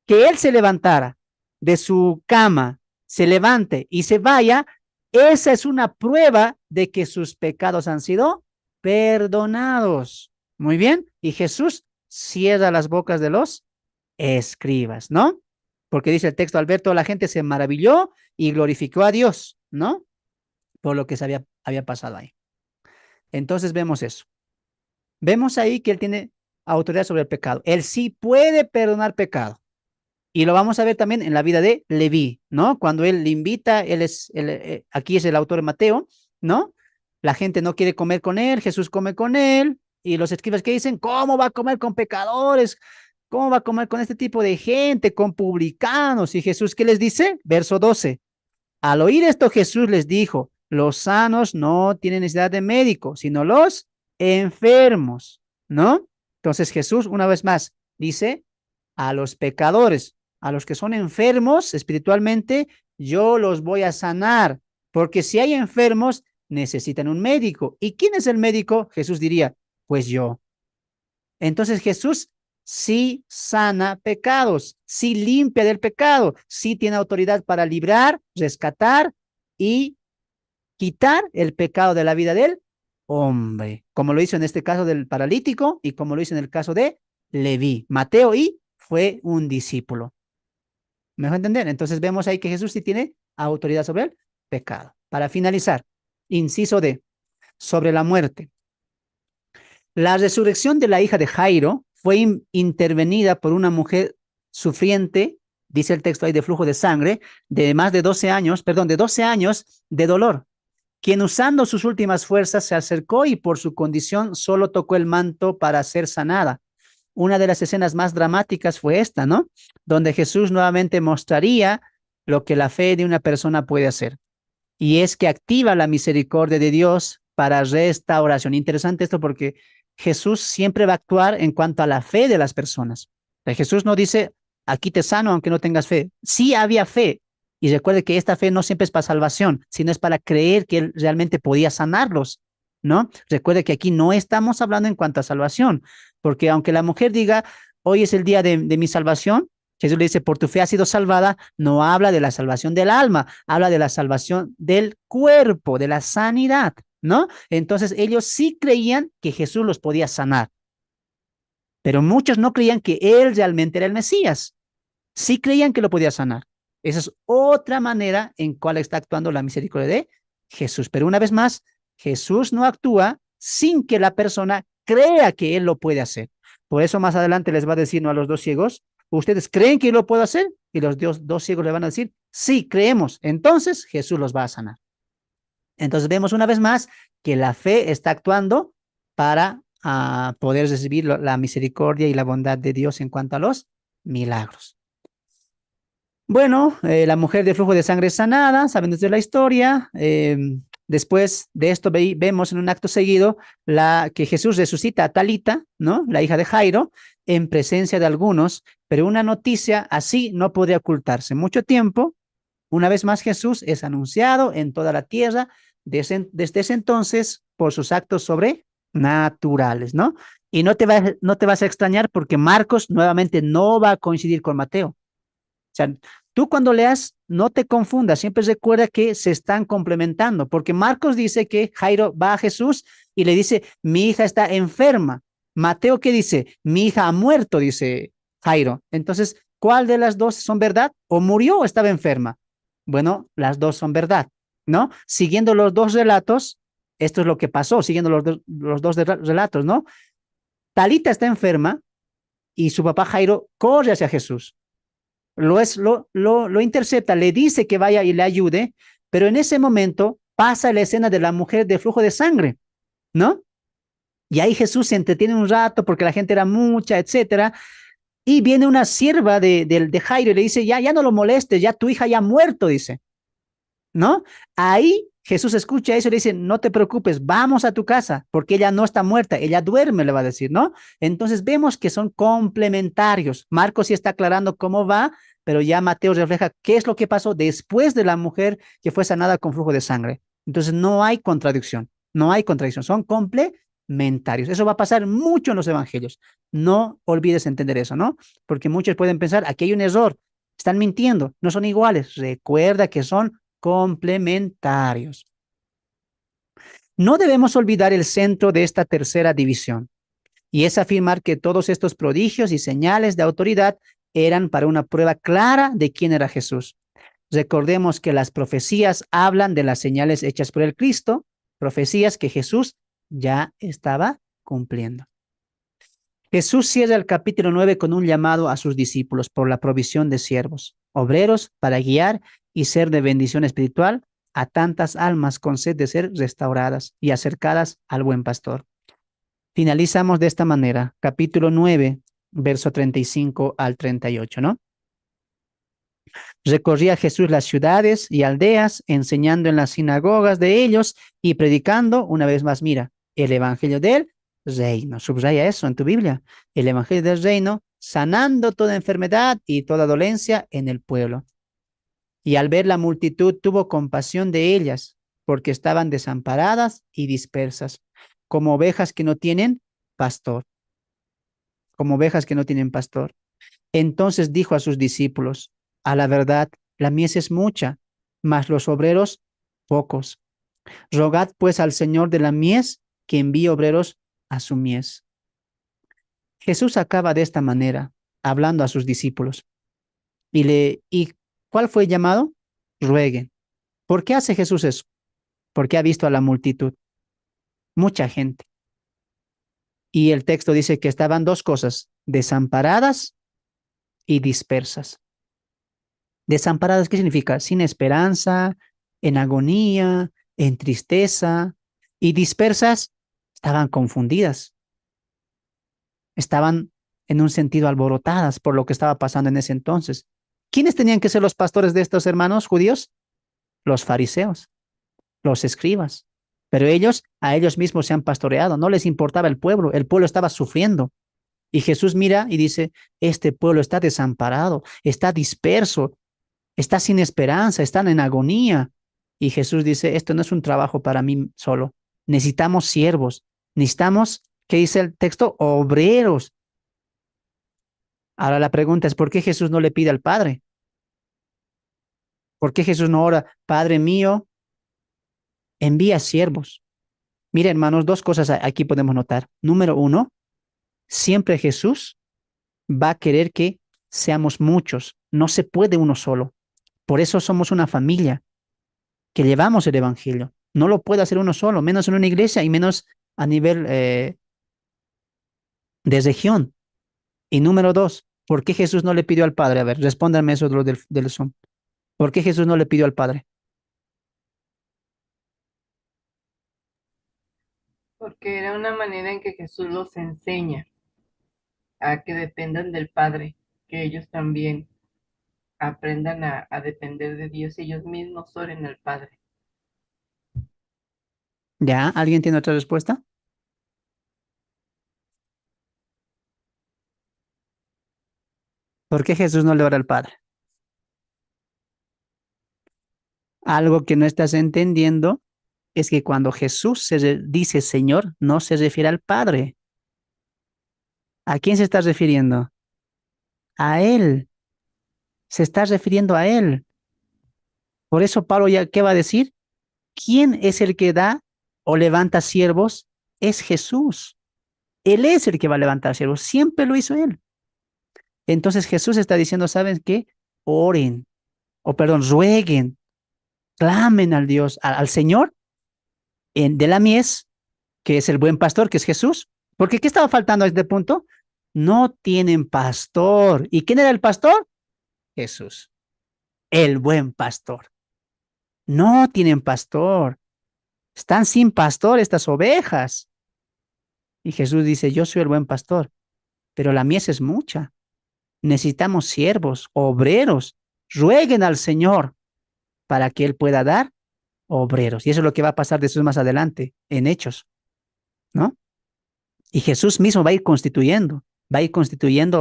que él se levantara de su cama, se levante y se vaya, esa es una prueba de que sus pecados han sido perdonados. Muy bien. Y Jesús cierra las bocas de los escribas, ¿no? Porque dice el texto, al ver toda la gente se maravilló y glorificó a Dios, ¿no? Por lo que se había pasado ahí. Entonces vemos eso. Vemos ahí que él tiene autoridad sobre el pecado. Él sí puede perdonar pecado. Y lo vamos a ver también en la vida de Leví, ¿no? Cuando él le invita, aquí es el autor de Mateo, ¿no? La gente no quiere comer con él, Jesús come con él, y los escribas que dicen, ¿cómo va a comer con pecadores? ¿Cómo va a comer con este tipo de gente, con publicanos? Y Jesús, ¿qué les dice? Verso 12. Al oír esto, Jesús les dijo, los sanos no tienen necesidad de médico, sino los enfermos, ¿no? Entonces Jesús, una vez más, dice, a los pecadores, a los que son enfermos espiritualmente, yo los voy a sanar, porque si hay enfermos, necesitan un médico. ¿Y quién es el médico? Jesús diría, pues yo. Entonces Jesús sí sana pecados, sí limpia del pecado, sí tiene autoridad para librar, rescatar y quitar el pecado de la vida del hombre, como lo hizo en este caso del paralítico y como lo hizo en el caso de Leví. Mateo y fue un discípulo. ¿Me dejo entender? Entonces vemos ahí que Jesús sí tiene autoridad sobre el pecado. Para finalizar, inciso D, sobre la muerte. La resurrección de la hija de Jairo fue intervenida por una mujer sufriente dice el texto ahí, de flujo de sangre, de más de 12 años, perdón, de 12 años de dolor, quien usando sus últimas fuerzas se acercó y por su condición solo tocó el manto para ser sanada. Una de las escenas más dramáticas fue esta, ¿no? Donde Jesús nuevamente mostraría lo que la fe de una persona puede hacer. Y es que activa la misericordia de Dios para restauración. Interesante esto porque Jesús siempre va a actuar en cuanto a la fe de las personas. Jesús no dice, aquí te sano aunque no tengas fe. Sí había fe. Y recuerde que esta fe no siempre es para salvación, sino es para creer que Él realmente podía sanarlos, ¿no? Recuerde que aquí no estamos hablando en cuanto a salvación, porque aunque la mujer diga, hoy es el día de mi salvación, Jesús le dice, por tu fe has sido salvada, no habla de la salvación del alma, habla de la salvación del cuerpo, de la sanidad, ¿no? Entonces ellos sí creían que Jesús los podía sanar, pero muchos no creían que Él realmente era el Mesías, sí creían que lo podía sanar. Esa es otra manera en cual está actuando la misericordia de Jesús. Pero una vez más, Jesús no actúa sin que la persona crea que Él lo puede hacer. Por eso más adelante les va a decir, ¿no?, a los dos ciegos, ¿ustedes creen que Él lo puede hacer? Y los dos ciegos le van a decir, sí, creemos. Entonces Jesús los va a sanar. Entonces vemos una vez más que la fe está actuando para poder recibir la misericordia y la bondad de Dios en cuanto a los milagros. Bueno, la mujer de flujo de sangre sanada, saben desde la historia. Después de esto vemos en un acto seguido que Jesús resucita a Talita, ¿no?, la hija de Jairo, en presencia de algunos, pero una noticia así no podría ocultarse. Mucho tiempo, una vez más Jesús es anunciado en toda la tierra desde ese entonces por sus actos sobrenaturales, ¿no? Y no te vas a extrañar porque Marcos nuevamente no va a coincidir con Mateo. O sea, tú cuando leas, no te confundas, siempre recuerda que se están complementando, porque Marcos dice que Jairo va a Jesús y le dice, mi hija está enferma. Mateo, ¿qué dice? Mi hija ha muerto, dice Jairo. Entonces, ¿cuál de las dos son verdad? ¿O murió o estaba enferma? Bueno, las dos son verdad, ¿no? Siguiendo los dos relatos, esto es lo que pasó, siguiendo los dos relatos, ¿no? Talita está enferma y su papá Jairo corre hacia Jesús. Lo intercepta, le dice que vaya y le ayude, pero en ese momento pasa la escena de la mujer de flujo de sangre, ¿no? Y ahí Jesús se entretiene un rato porque la gente era mucha, etcétera, y viene una sierva de Jairo y le dice, ya no lo molestes, ya tu hija ya ha muerto, dice, ¿no? Ahí Jesús escucha eso y le dice, no te preocupes, vamos a tu casa, porque ella no está muerta, ella duerme, le va a decir, ¿no? Entonces vemos que son complementarios. Marcos sí está aclarando cómo va, pero ya Mateo refleja qué es lo que pasó después de la mujer que fue sanada con flujo de sangre. Entonces no hay contradicción, son complementarios. Eso va a pasar mucho en los evangelios. No olvides entender eso, ¿no? Porque muchos pueden pensar, aquí hay un error, están mintiendo, no son iguales. Recuerda que son complementarios. No debemos olvidar el centro de esta tercera división, y es afirmar que todos estos prodigios y señales de autoridad eran para una prueba clara de quién era Jesús. Recordemos que las profecías hablan de las señales hechas por el Cristo, profecías que Jesús ya estaba cumpliendo. Jesús cierra el capítulo 9 con un llamado a sus discípulos por la provisión de siervos, obreros para guiar y ser de bendición espiritual a tantas almas con sed de ser restauradas y acercadas al buen pastor. Finalizamos de esta manera, capítulo 9, verso 35 al 38, ¿no? Recorría Jesús las ciudades y aldeas, enseñando en las sinagogas de ellos y predicando, una vez más, mira, el evangelio del reino. Subraya eso en tu Biblia. El evangelio del reino, sanando toda enfermedad y toda dolencia en el pueblo. Y al ver la multitud, tuvo compasión de ellas, porque estaban desamparadas y dispersas, como ovejas que no tienen pastor. Como ovejas que no tienen pastor. Entonces dijo a sus discípulos, a la verdad, la mies es mucha, mas los obreros pocos. Rogad pues al Señor de la mies que envíe obreros a su mies. Jesús acaba de esta manera, hablando a sus discípulos. ¿Y cuál fue el llamado? Rueguen. ¿Por qué hace Jesús eso? Porque ha visto a la multitud, mucha gente. Y el texto dice que estaban dos cosas, desamparadas y dispersas. Desamparadas, ¿qué significa? Sin esperanza, en agonía, en tristeza y dispersas, estaban confundidas, estaban en un sentido alborotadas por lo que estaba pasando en ese entonces. ¿Quiénes tenían que ser los pastores de estos hermanos judíos? Los fariseos, los escribas. Pero ellos, a ellos mismos se han pastoreado, no les importaba el pueblo estaba sufriendo. Y Jesús mira y dice, este pueblo está desamparado, está disperso, está sin esperanza, están en agonía. Y Jesús dice, esto no es un trabajo para mí solo, necesitamos siervos, necesitamos, ¿qué dice el texto? Obreros. Ahora la pregunta es, ¿por qué Jesús no le pide al Padre? ¿Por qué Jesús no ora, Padre mío, envía siervos? Mira, hermanos, dos cosas aquí podemos notar. Número uno, siempre Jesús va a querer que seamos muchos. No se puede uno solo. Por eso somos una familia que llevamos el Evangelio. No lo puede hacer uno solo, menos en una iglesia y menos a nivel de región. Y número dos, ¿por qué Jesús no le pidió al Padre? A ver, respóndanme eso de lo del Zoom. ¿Por qué Jesús no le pidió al Padre? Porque era una manera en que Jesús los enseña a que dependan del Padre, que ellos también aprendan a depender de Dios y ellos mismos oren al Padre. ¿Ya? ¿Alguien tiene otra respuesta? ¿Por qué Jesús no le ora al Padre? Algo que no estás entendiendo es que cuando Jesús dice Señor, no se refiere al Padre. ¿A quién se está refiriendo? A Él. Se está refiriendo a Él. Por eso Pablo ya, ¿qué va a decir? ¿Quién es el que da o levanta siervos? Es Jesús. Él es el que va a levantar siervos. Siempre lo hizo Él. Entonces Jesús está diciendo, ¿saben qué? Oren, o perdón, rueguen, clamen al Dios, al Señor de la mies, que es el buen pastor, que es Jesús. Porque ¿qué estaba faltando a este punto? No tienen pastor. ¿Y quién era el pastor? Jesús, el buen pastor. No tienen pastor. Están sin pastor estas ovejas. Y Jesús dice, yo soy el buen pastor, pero la mies es mucha. Necesitamos siervos, obreros. Rueguen al Señor para que Él pueda dar obreros. Y eso es lo que va a pasar después más adelante, en Hechos, ¿no? Y Jesús mismo va a ir constituyendo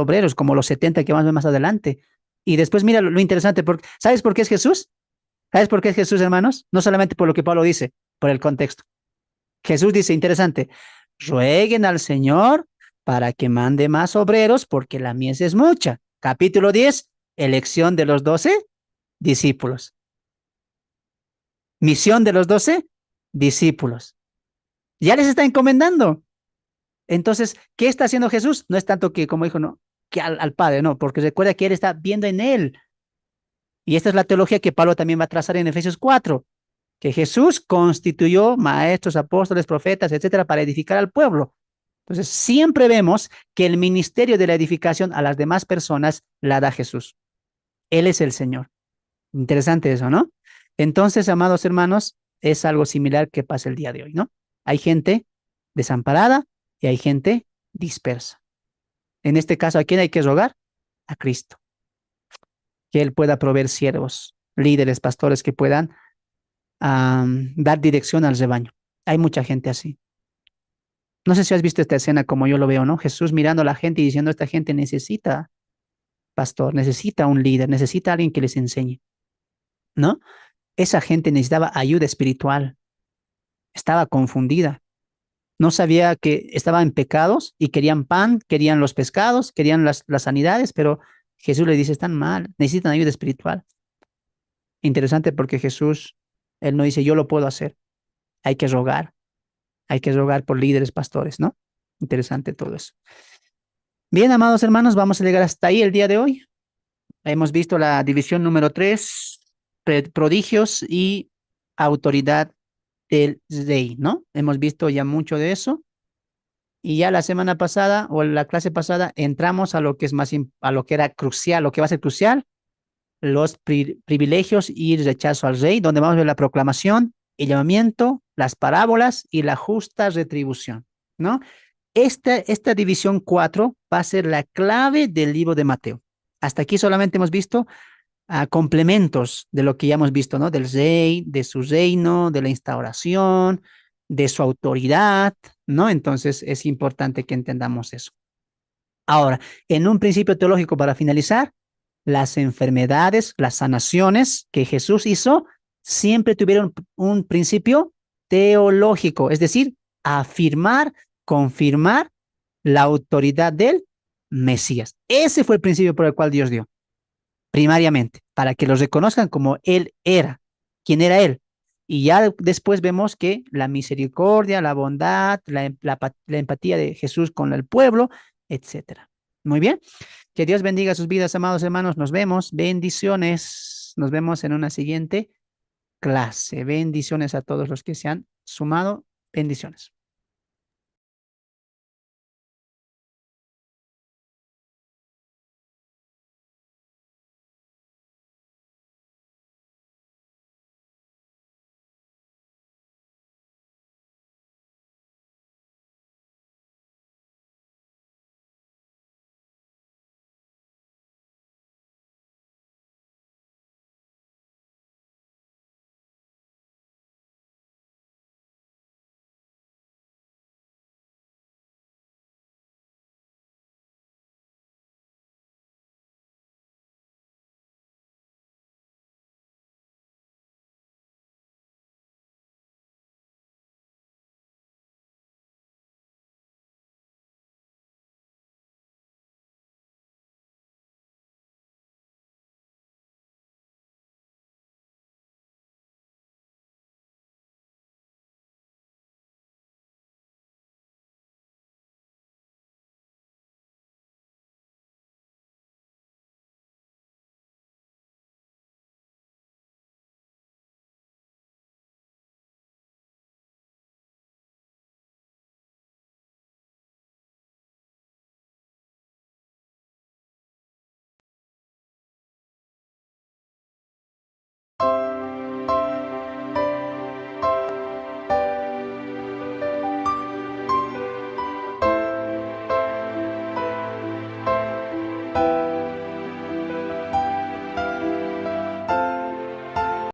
obreros, como los 70 que vamos a ver más adelante. Y después mira lo interesante, ¿sabes por qué es Jesús? ¿Sabes por qué es Jesús, hermanos? No solamente por lo que Pablo dice, por el contexto. Jesús dice, interesante, rueguen al Señor para que mande más obreros, porque la mies es mucha. Capítulo 10, elección de los 12 discípulos. Misión de los 12 discípulos. Ya les está encomendando. Entonces, ¿qué está haciendo Jesús? No es tanto que, como dijo, no, que al Padre, no, porque recuerda que Él está viendo en Él. Y esta es la teología que Pablo también va a trazar en Efesios 4, que Jesús constituyó maestros, apóstoles, profetas, etcétera, para edificar al pueblo. Entonces, siempre vemos que el ministerio de la edificación a las demás personas la da Jesús. Él es el Señor. Interesante eso, ¿no? Entonces, amados hermanos, es algo similar que pasa el día de hoy, ¿no? Hay gente desamparada y hay gente dispersa. En este caso, ¿a quién hay que rogar? A Cristo. Que Él pueda proveer siervos, líderes, pastores que puedan dar dirección al rebaño. Hay mucha gente así. No sé si has visto esta escena como yo lo veo, ¿no? Jesús mirando a la gente y diciendo, esta gente necesita pastor, necesita un líder, necesita alguien que les enseñe, ¿no? Esa gente necesitaba ayuda espiritual, estaba confundida, no sabía que estaba en pecados y querían pan, querían los pescados, querían las sanidades, pero Jesús le dice, están mal, necesitan ayuda espiritual. Interesante porque Jesús, Él no dice, yo lo puedo hacer, hay que rogar por líderes, pastores, ¿no? Interesante todo eso. Bien, amados hermanos, vamos a llegar hasta ahí el día de hoy. Hemos visto la división número 3, prodigios y autoridad del rey, ¿no? Hemos visto ya mucho de eso. Y ya la semana pasada o la clase pasada entramos a lo que es a lo que era crucial, lo que va a ser crucial, los privilegios y rechazo al rey, donde vamos a ver la proclamación, el llamamiento, las parábolas y la justa retribución, ¿no? Esta división 4 va a ser la clave del libro de Mateo. Hasta aquí solamente hemos visto complementos de lo que ya hemos visto, ¿no? Del rey, de su reino, de la instauración, de su autoridad, ¿no? Entonces es importante que entendamos eso. Ahora, en un principio teológico para finalizar, las enfermedades, las sanaciones que Jesús hizo, siempre tuvieron un principio teológico, es decir, afirmar, confirmar la autoridad del Mesías. Ese fue el principio por el cual Dios dio, primariamente, para que los reconozcan como Él era, quién era Él. Y ya después vemos que la misericordia, la bondad, la empatía de Jesús con el pueblo, etcétera. Muy bien. Que Dios bendiga sus vidas, amados hermanos. Nos vemos. Bendiciones. Nos vemos en una siguiente clase. Bendiciones a todos los que se han sumado. Bendiciones.